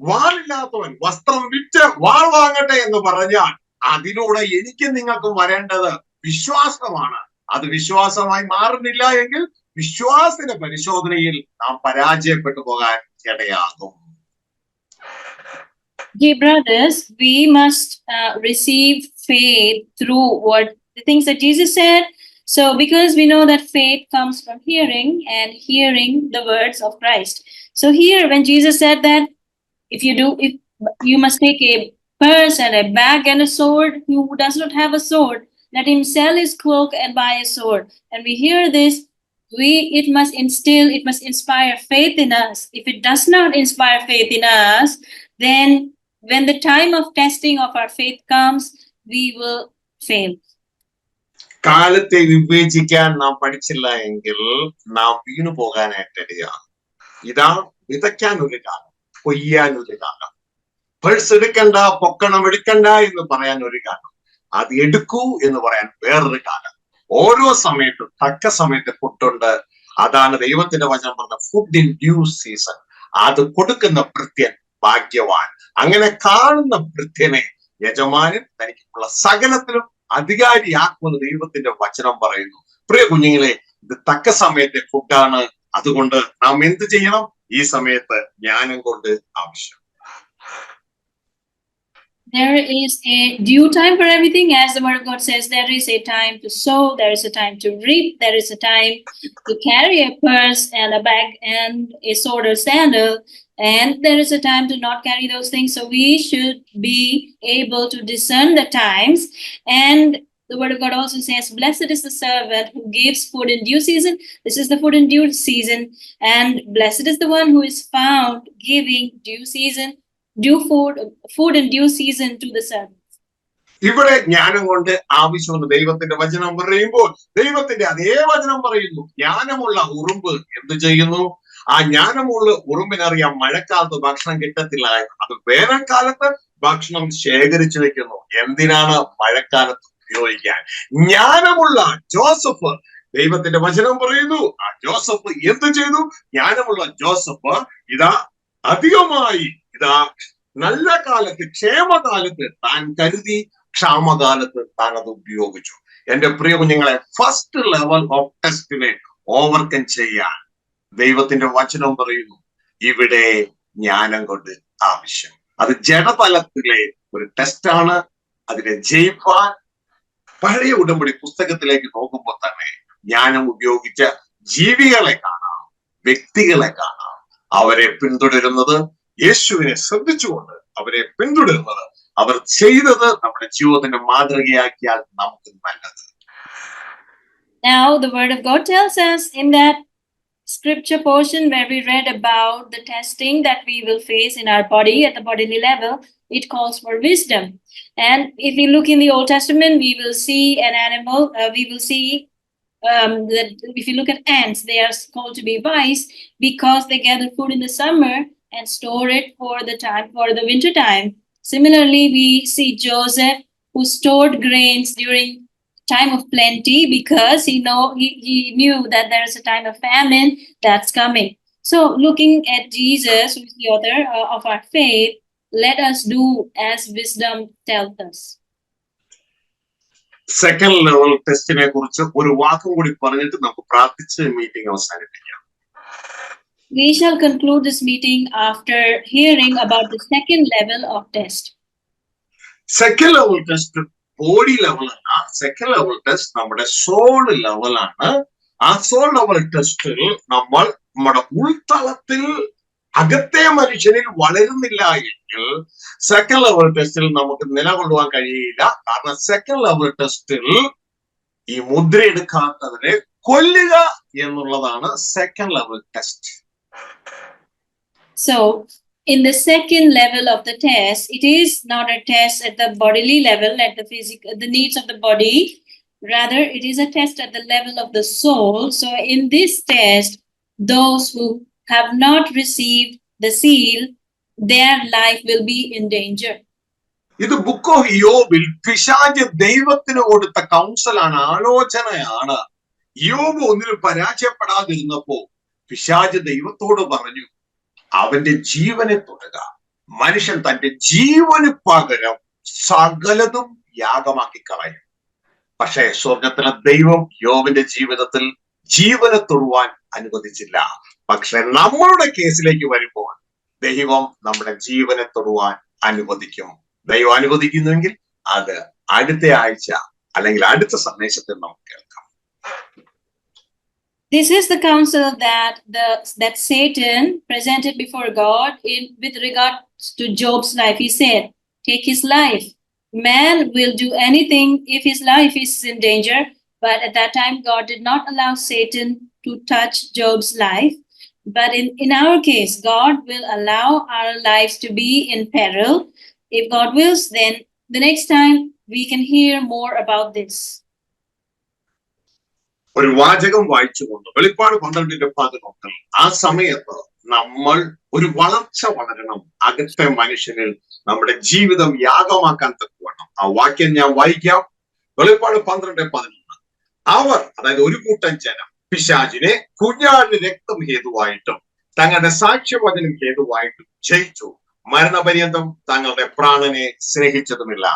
വാളില്ലാത്തവൻ വസ്ത്രം വിറ്റ് വാൾ വാങ്ങട്ടെ എന്ന് പറഞ്ഞാൽ അതിലൂടെ എനിക്കും നിങ്ങൾക്കും വരേണ്ടത് വിശ്വാസമാണ്. അത് വിശ്വാസമായി മാറുന്നില്ല എങ്കിൽ വിശ്വാസത്തിന്റെ പരിശോധനയിൽ നാം പരാജയപ്പെട്ടു പോകാൻ ഇടയാകും. Dear brothers, we must receive faith through what the things that Jesus said. So because we know that faith comes from hearing, and hearing the words of Christ. So here when Jesus said that if you must take a purse and a bag and a sword, who does not have a sword, let him sell his cloak and buy a sword. And we hear this, it must inspire faith in us. If it does not inspire faith in us, then when the time of testing of our faith comes, we will fail. കാലത്തെ വിവേചിക്കാൻ നാം പഠിച്ചില്ല എങ്കിൽ നാം വീണു പോകാനായിട്ട് ഇടയാണ്. ഇതാ വിതയ്ക്കാൻ ഒരു കാലം, കൊയ്യാൻ ഒരു കാലം, പേഴ്സ് എടുക്കണ്ട, പൊക്കണം എടുക്കണ്ട എന്ന് പറയാൻ ഒരു കാലം, അത് എടുക്കൂ എന്ന് പറയാൻ വേറൊരു കാലം. ഓരോ സമയത്തും തക്ക സമയത്ത് ഫുഡുണ്ട്. അതാണ് ദൈവത്തിന്റെ വചനം പറഞ്ഞ ഫുഡ് ഇൻ ഡ്യൂ സീസൺ. അത് കൊടുക്കുന്ന ഭൃത്യൻ ഭാഗ്യവാൻ. അങ്ങനെ കാണുന്ന ഭൃത്യനെ യജമാനൻ തനിക്കുള്ള സകലത്തിലും അധികാരിയാക്കുമെന്ന് ദൈവത്തിന്റെ വചനം പറയുന്നു. പ്രിയ കുഞ്ഞുങ്ങളെ, ഇത് തക്ക സമയത്തെ ഫുഡാണ്. അതുകൊണ്ട് നാം എന്ത് ചെയ്യണം? ഈ സമയത്ത് ജ്ഞാനം കൊണ്ട് ആവശ്യം. There is a due time for everything, as the word of God says. There is a time to sow, there is a time to reap, there is a time to carry a purse and a bag and a sword or sandal, and there is a time to not carry those things. So we should be able to discern the times. And the word of God also says, blessed is the servant who gives food in due season. This is the food in due season. And blessed is the one who is found giving due season, due food in due season to the servant. ഇവിടെ ജ്ഞാനം കൊണ്ട് ആവശ്യമെന്ന് ദൈവത്തിന്റെ വചനം പറയുമ്പോൾ ദൈവത്തിന്റെ അതേ വചനം പറയുന്നു. ജ്ഞാനമുള്ള ഉറുമ്പ് എന്ത് ചെയ്യുന്നു? ആ ജ്ഞാനമുള്ള ഉറുമ്പിനറിയാം മഴക്കാലത്ത് ഭക്ഷണം കിട്ടത്തില്ല. അത് വേനൽക്കാലത്ത് ഭക്ഷണം ശേഖരിച്ചു വെക്കുന്നു. എന്തിനാണ്? മഴക്കാലത്ത് ഉപയോഗിക്കാൻ. ജ്ഞാനമുള്ള ജോസഫ്, ദൈവത്തിന്റെ വചനം പറയുന്നു, ആ ജോസഫ് എന്ത് ചെയ്തു? ജ്ഞാനമുള്ള ജോസഫ് ഇതാ അധികമായി ഇതാ നല്ല കാലത്ത്, ക്ഷേമകാലത്ത് താൻ കരുതി, ക്ഷാമകാലത്ത് താൻ അത് ഉപയോഗിച്ചു. എന്റെ പ്രിയ കുഞ്ഞുങ്ങളെ, ഫസ്റ്റ് ലെവൽ ഓഫ് ടെസ്റ്റിനെ ഓവർകം ചെയ്യാൻ ദൈവത്തിന്റെ വചനം പറയുന്നു, ഇവിടെ ജ്ഞാനം കൊണ്ട് ആവശ്യം. അത് ജഡതലത്തിലെ ഒരു ടെസ്റ്റാണ്. അതിനെ ജയിപ്പാൻ പഴയ ഉടമ്പടി പുസ്തകത്തിലേക്ക് നോക്കുമ്പോൾ തന്നെ ജ്ഞാനം ഉപയോഗിച്ച ജീവികളെ കാണാം, വ്യക്തികളെ കാണാം. അവരെ പിന്തുടരുന്നത്, യേശുവിനെ ശ്രദ്ധിച്ചുകൊണ്ട് അവരെ പിന്തുടരുന്നത്, അവർ ചെയ്തത് നമ്മുടെ ജീവിതത്തിന്റെ മാതൃകയാക്കിയാൽ നമുക്ക് നല്ലത്. Now the word of God tells us in that scripture portion where we read about the testing that we will face in our body at the bodily level, it calls for wisdom. And if we look in the Old Testament, we will see an animal, we will see that if you look at ants, they are called to be wise because they gather food in the summer and store it for the winter time. Similarly, we see Joseph, who stored grains during time of plenty because he knew that there is a time of famine that's coming. So looking at Jesus, who is the author of our faith, let us do as wisdom tells us. Second level ടെസ്റ്റിനെ കുറിച്ച് ഒരു വാക്കും കൂടി പറഞ്ഞിട്ട് നമുക്ക് പ്രാർത്ഥിച്ച് meeting അവസാനിപ്പിക്കാം. We shall conclude this meeting after hearing about the second level of test. Second level test body level അല്ല. സെക്കൻഡ് ലെവൽ ടെസ്റ്റ് നമ്മുടെ സോൾ ലെവലാണ്. ആ സോൾ ലെവൽ ടെസ്റ്റിൽ നമ്മൾ നമ്മുടെ ഉൾത്തളത്തിൽ അകത്തെ മനുഷ്യനിൽ വളരുന്നില്ല എങ്കിൽ സെക്കൻഡ് ലെവൽ ടെസ്റ്റിൽ നമുക്ക് നിലകൊള്ളുവാൻ കഴിയില്ല. കാരണം സെക്കൻഡ് ലെവൽ ടെസ്റ്റിൽ ഈ മുദ്ര എടുക്കാത്തവരെ കൊല്ലുക എന്നുള്ളതാണ് second level test. So in the second level of the test, it is not a test at the bodily level, at the physical, the needs of the body. Rather, it is a test at the level of the soul. So in this test, those who have not received the seal, their life will be in danger. ഇത് book of യോബിൽ പിശാച് ദൈവത്തിന് കൊടുത്ത കൗൺസിലാണ്, ആലോചനയാണ്. യോബ് ഒന്നിനും പരാജയപ്പെടാതിരുന്നപ്പോ പിശാച് ദൈവത്തോട് പറഞ്ഞു, അവന്റെ ജീവനെ തൊടുക. മനുഷ്യൻ തന്റെ ജീവന് പകരം സകലതും യാഗമാക്കി കളയും. പക്ഷേ സ്വർഗത്തിലെ ദൈവം യോബിന്റെ ജീവിതത്തിൽ ജീവനെ തൊടുവാൻ അനുവദിച്ചില്ല. പക്ഷെ നമ്മളുടെ കേസിലേക്ക് വരുമ്പോൾ ദൈവം നമ്മുടെ ജീവനെ തൊടുവാൻ അനുവദിക്കും. ദൈവം അനുവദിക്കുന്നുവെങ്കിൽ അത് അടുത്ത ആഴ്ച അല്ലെങ്കിൽ അടുത്ത സന്ദേശത്തിൽ നമുക്ക് കേൾക്കാം. This is the counsel that Satan presented before God with regards to Job's life. He said, take his life. Man will do anything if his life is in danger. But at that time, God did not allow Satan to touch Job's life. But in our case, God will allow our lives to be in peril. If God wills, then the next time we can hear more about this. ഒരു വാചകം വായിച്ചുകൊണ്ട് വെളിപ്പാട് 12:11 ആ സമയത്ത് നമ്മൾ ഒരു വളർച്ച വളരണം അകത്തെ മനുഷ്യനിൽ നമ്മുടെ ജീവിതം യാഗമാക്കാൻ തക്കവണ്ണം. ആ വാക്യം ഞാൻ വായിക്കാം. വെളിപ്പാട് 12:11. അവർ, അതായത് ഒരു കൂട്ടം ജനം, പിശാചിനെ കുഞ്ഞാടിന് രക്തം ഹേതുവായിട്ടും തങ്ങളുടെ സാക്ഷ്യവചനം ഹേതുവായിട്ടും ജയിച്ചു. മരണപര്യന്തം തങ്ങളുടെ പ്രാണനെ സ്നേഹിച്ചതുമില്ല.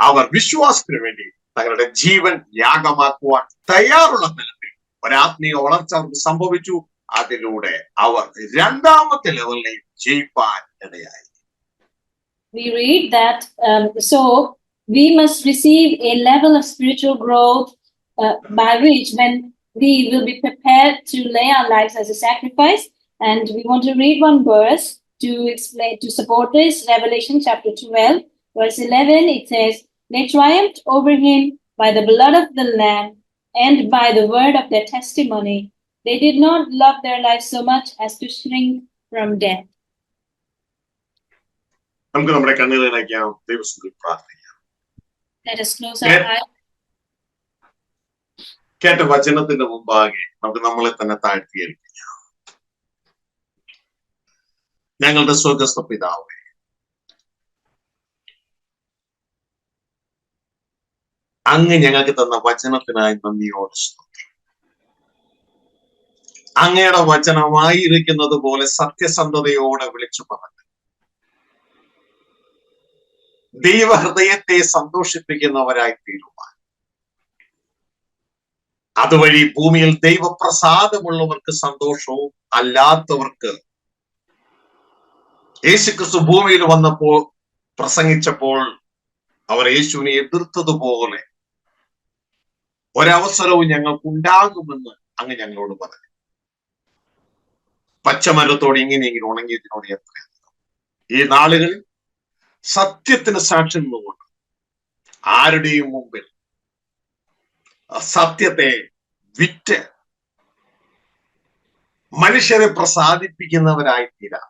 അവർ വിശ്വാസത്തിന് വേണ്ടി തങ്ങളുടെ ജീവൻ യാഗമാക്കുവാൻ തയ്യാറുള്ള തലത്തിൽ ഒരാത്മീയ വളർച്ച അവർക്ക് സംഭവിച്ചു. അതിലൂടെ അവർ രണ്ടാമത്തെ ലെവലിലേക്ക് ജയിപ്പാൻ ഇടയായി. We read that so we must receive a level of spiritual growth by which when we will be prepared to lay our lives as a sacrifice. And we want to read one verse to explain, to support this. Revelation chapter 12 verse 11, it says, "They triumphed over him by the blood of the Lamb and by the word of their testimony. They did not love their lives so much as to shrink from death." നമുക്ക് നമ്മുടെ കണ്ണുകളിലേക്കാം, ദൈവസന്നിധിയിൽ പ്രാർത്ഥിക്കാം. Let us close our eyes. കേട്ട വചനത്തിന്റെ മുമ്പാകെ നമുക്ക് നമ്മളെ തന്നെ താഴ്ത്തിയേൽപ്പിക്കാം. ഞങ്ങളുടെ സ്വർഗ്ഗസ്ഥ പിതാവേ, അങ്ങ് ഞങ്ങൾക്ക് തന്ന വചനത്തിനായി നന്ദിയോടെ സ്തോത്രം. അങ്ങയുടെ വചനമായിരിക്കുന്നത് പോലെ സത്യസന്ധതയോടെ വിളിച്ചു പറഞ്ഞു ദൈവഹൃദയത്തെ സന്തോഷിപ്പിക്കുന്നവരായി തീരുവാൻ, അതുവഴി ഭൂമിയിൽ ദൈവപ്രസാദമുള്ളവർക്ക് സന്തോഷവും അല്ലാത്തവർക്ക് യേശുക്രിസ്തു ഭൂമിയിൽ വന്നപ്പോൾ പ്രസംഗിച്ചപ്പോൾ അവർ യേശുവിനെ എതിർത്തതുപോലെ ഒരവസരവും ഞങ്ങൾക്കുണ്ടാകുമെന്ന് അങ്ങ് ഞങ്ങളോട് പറഞ്ഞു. പച്ചമരത്തോട് ഇങ്ങനെ ഉണങ്ങിയതിനോട് എത്രയാണ് ഈ നാളുകളിൽ സത്യത്തിന് സാക്ഷ്യം നിന്നുകൊണ്ട് ആരുടെയും മുമ്പിൽ സത്യത്തെ വിറ്റ് മനുഷ്യരെ പ്രസാദിപ്പിക്കുന്നവരായി തീരാം.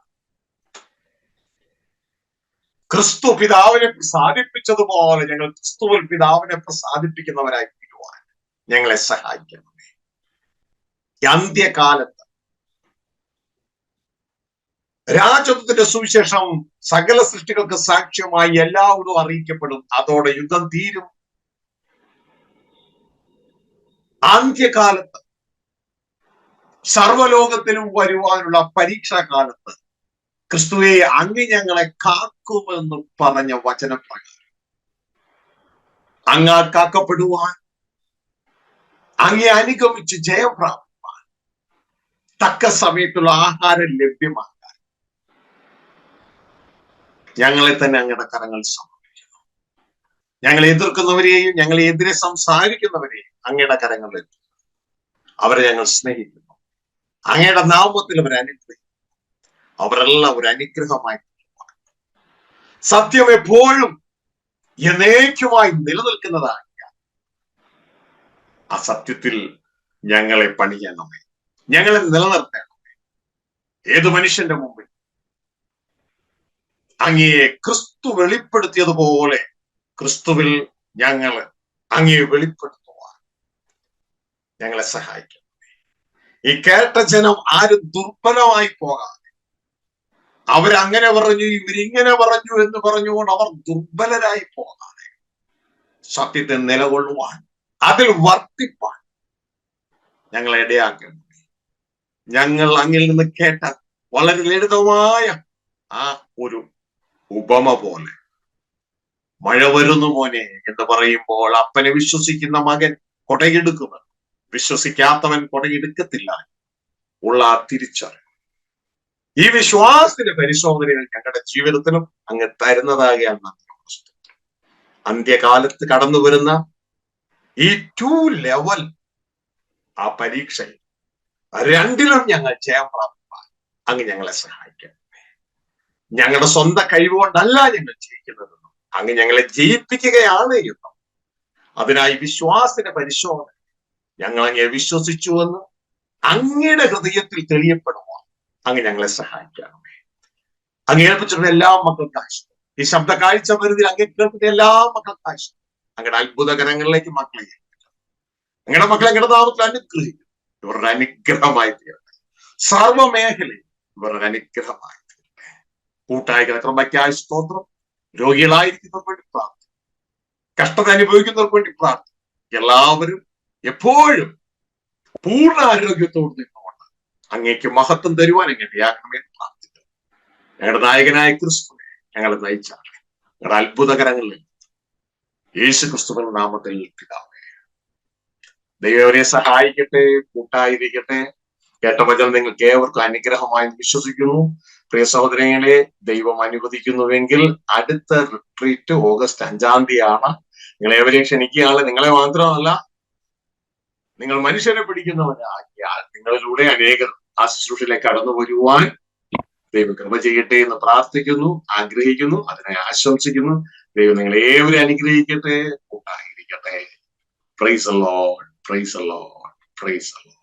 ക്രിസ്തു പിതാവിനെ പ്രസാദിപ്പിച്ചതുപോലെ ഞങ്ങൾ ക്രിസ്തുവിൽ പിതാവിനെ പ്രസാദിപ്പിക്കുന്നവരായി തീരുവാൻ ഞങ്ങളെ സഹായിക്കണമേ. അന്ത്യകാലത്ത് രാജത്വത്തിന്റെ സുവിശേഷം സകല സൃഷ്ടികൾക്ക് സാക്ഷ്യമായി എല്ലാവരും അറിയിക്കപ്പെടും. അതോടെ യുദ്ധം തീരും. അന്ത്യകാലത്ത് സർവലോകത്തിലും വരുവാനുള്ള പരീക്ഷാ കാലത്ത് ക്രിസ്തുവെ അങ്ങ് ഞങ്ങളെ കാക്കുമെന്ന് പറഞ്ഞ വചനപ്രകാരം അങ്ങ് കാക്കപ്പെടുവാൻ, അങ്ങേ അനുഗമിച്ച് ജയം പ്രാപിപ്പാൻ, തക്ക സമയത്തുള്ള ആഹാരം ലഭ്യമാക്കാൻ ഞങ്ങളെ തന്നെ അങ്ങയുടെ കരങ്ങൾ സമർപ്പിക്കുന്നു. ഞങ്ങളെ എതിർക്കുന്നവരെയും ഞങ്ങളെ എതിരെ സംസാരിക്കുന്നവരെയും അങ്ങയുടെ കരങ്ങളിൽ അവരെ ഞങ്ങൾ സ്നേഹിക്കുന്നു. അങ്ങയുടെ നാമത്തിൽ അവരെ അനുഗ്രഹിക്കുന്നു. അവരെല്ലാം ഒരു അനുഗ്രഹമായി സത്യം എപ്പോഴും എന്നേക്കുമായി നിലനിൽക്കുന്നതായ ആ സത്യത്തിൽ ഞങ്ങളെ പണിയണമേ, ഞങ്ങളെ നിലനിർത്തണമേ. ഏതു മനുഷ്യന്റെ മുമ്പിൽ അങ്ങയെ ക്രിസ്തു വെളിപ്പെടുത്തിയതുപോലെ ക്രിസ്തുവിൽ ഞങ്ങൾ അങ്ങയെ വെളിപ്പെടുത്തുവാൻ ഞങ്ങളെ സഹായിക്കണമേ. ഈ കേട്ട ജനം ആരും ദുർബലമായി പോകാതെ, അവരങ്ങനെ പറഞ്ഞു ഇവരിങ്ങനെ പറഞ്ഞു എന്ന് പറഞ്ഞുകൊണ്ട് അവർ ദുർബലരായി പോകാതെ സത്യത്തെ നിലകൊള്ളുവാൻ, അതിൽ വർത്തിപ്പാൻ ഞങ്ങളെ ഇടയാക്കണമേ. ഞങ്ങൾ അങ്ങിൽ നിന്ന് കേട്ട വളരെ ലളിതമായ ആ ഒരു ഉപമ പോലെ, മഴ വരുന്നു മോനെ എന്ന് പറയുമ്പോൾ അപ്പനെ വിശ്വസിക്കുന്ന മകൻ കൊടയെടുക്കുമെന്ന്, വിശ്വസിക്കാത്തവൻ കൊടയെടുക്കത്തില്ല ഉള്ള ആ തിരിച്ചറിവ്, ഈ വിശ്വാസത്തിന്റെ പരിശോധനകൾ ഞങ്ങളുടെ ജീവിതത്തിലും അങ്ങ് തരുന്നതാകിയാൽ നന്ദി. അന്ത്യകാലത്ത് കടന്നു വരുന്ന ഈ 2 ലെവൽ ആ പരീക്ഷയിൽ രണ്ടിലും ഞങ്ങൾ ജയം പ്രാപിപ്പാൻ അങ്ങ് ഞങ്ങളെ സഹായിക്കണം. ഞങ്ങളുടെ സ്വന്തം കഴിവുകൊണ്ടല്ല ഞങ്ങൾ ജയിക്കുന്നതെന്നും അങ്ങ് ഞങ്ങളെ ജയിപ്പിക്കുകയാണ് എന്നും, അതിനായി വിശ്വാസത്തിന്റെ പരിശോധന ഞങ്ങൾ അങ്ങേ വിശ്വസിച്ചുവെന്നും അങ്ങയുടെ ഹൃദയത്തിൽ തെളിയപ്പെടുവാൻ അങ്ങ് ഞങ്ങളെ സഹായിക്കണമേ. അങ്ങ് ഏൽപ്പിച്ചിരുന്ന എല്ലാ മക്കൾക്കായി ഈ ശബ്ദ കാഴ്ച പരിധിയിൽ അങ്ങ് കേൾക്കുന്ന എല്ലാ മക്കൾക്കായി അങ്ങയുടെ അത്ഭുതകരങ്ങളിലേക്ക് മക്കളെ ഏൽപ്പിക്കണം. അങ്ങയുടെ മക്കളെ അങ്ങയുടെ നാമത്തിൽ അനുഗ്രഹിക്കും. ഇവരുടെ അനുഗ്രഹമായി തീരട്ടെ. സർവമേഖലയിൽ ഇവരുടെ അനുഗ്രഹമായി തീരട്ടെ. കൂട്ടായി കിടക്കുന്നവയ്ക്കായി സ്തോത്രം. രോഗികളായിരിക്കുന്നവർക്ക് വേണ്ടി പ്രാർത്ഥിക്കും. കഷ്ടത അനുഭവിക്കുന്നവർക്ക് വേണ്ടി പ്രാർത്ഥിക്കും. എല്ലാവരും എപ്പോഴും പൂർണ്ണ ആരോഗ്യത്തോട് നിന്നുകൊണ്ട് അങ്ങേക്ക് മഹത്വം തരുവാൻ എങ്ങനെയാകണമേ പ്രാർത്ഥിക്കും. ഞങ്ങളുടെ നായകനായ ക്രിസ്തുവിനെ ഞങ്ങളെ നയിച്ചാണ്. ഞങ്ങളുടെ അത്ഭുതകരങ്ങളിൽ യേശു ക്രിസ്തുവിന്റെ നാമത്തിൽ പിതാവേ. ദൈവവരെ സഹായിക്കട്ടെ, കൂട്ടായിരിക്കട്ടെ. കേട്ട വചനം നിങ്ങൾക്ക് ഏവർക്കും അനുഗ്രഹമായി വിശ്വസിക്കുന്നു. പ്രിയ സഹോദരങ്ങളെ, ദൈവം അനുവദിക്കുന്നുവെങ്കിൽ അടുത്ത റിട്രീറ്റ് ഓഗസ്റ്റ് 5-ാം തീയതിയാണ്. നിങ്ങളേവരെയും ക്ഷണിക്കുകയാണ്. നിങ്ങളെ മാത്രമല്ല, നിങ്ങൾ മനുഷ്യരെ പിടിക്കുന്നവരാക്കിയാൽ നിങ്ങളിലൂടെ അനേകർ ആ ശുശ്രൂഷയിലേക്ക് കടന്നു വരുവാൻ ദൈവം കൃപ ചെയ്യട്ടെ എന്ന് പ്രാർത്ഥിക്കുന്നു, ആഗ്രഹിക്കുന്നു, അതിനെ ആശംസിക്കുന്നു. ദൈവം നിങ്ങളെ ഏവരും അനുഗ്രഹിക്കട്ടെ, കൂട്ടായിരിക്കട്ടെ. Praise the Lord, praise the Lord, praise the Lord.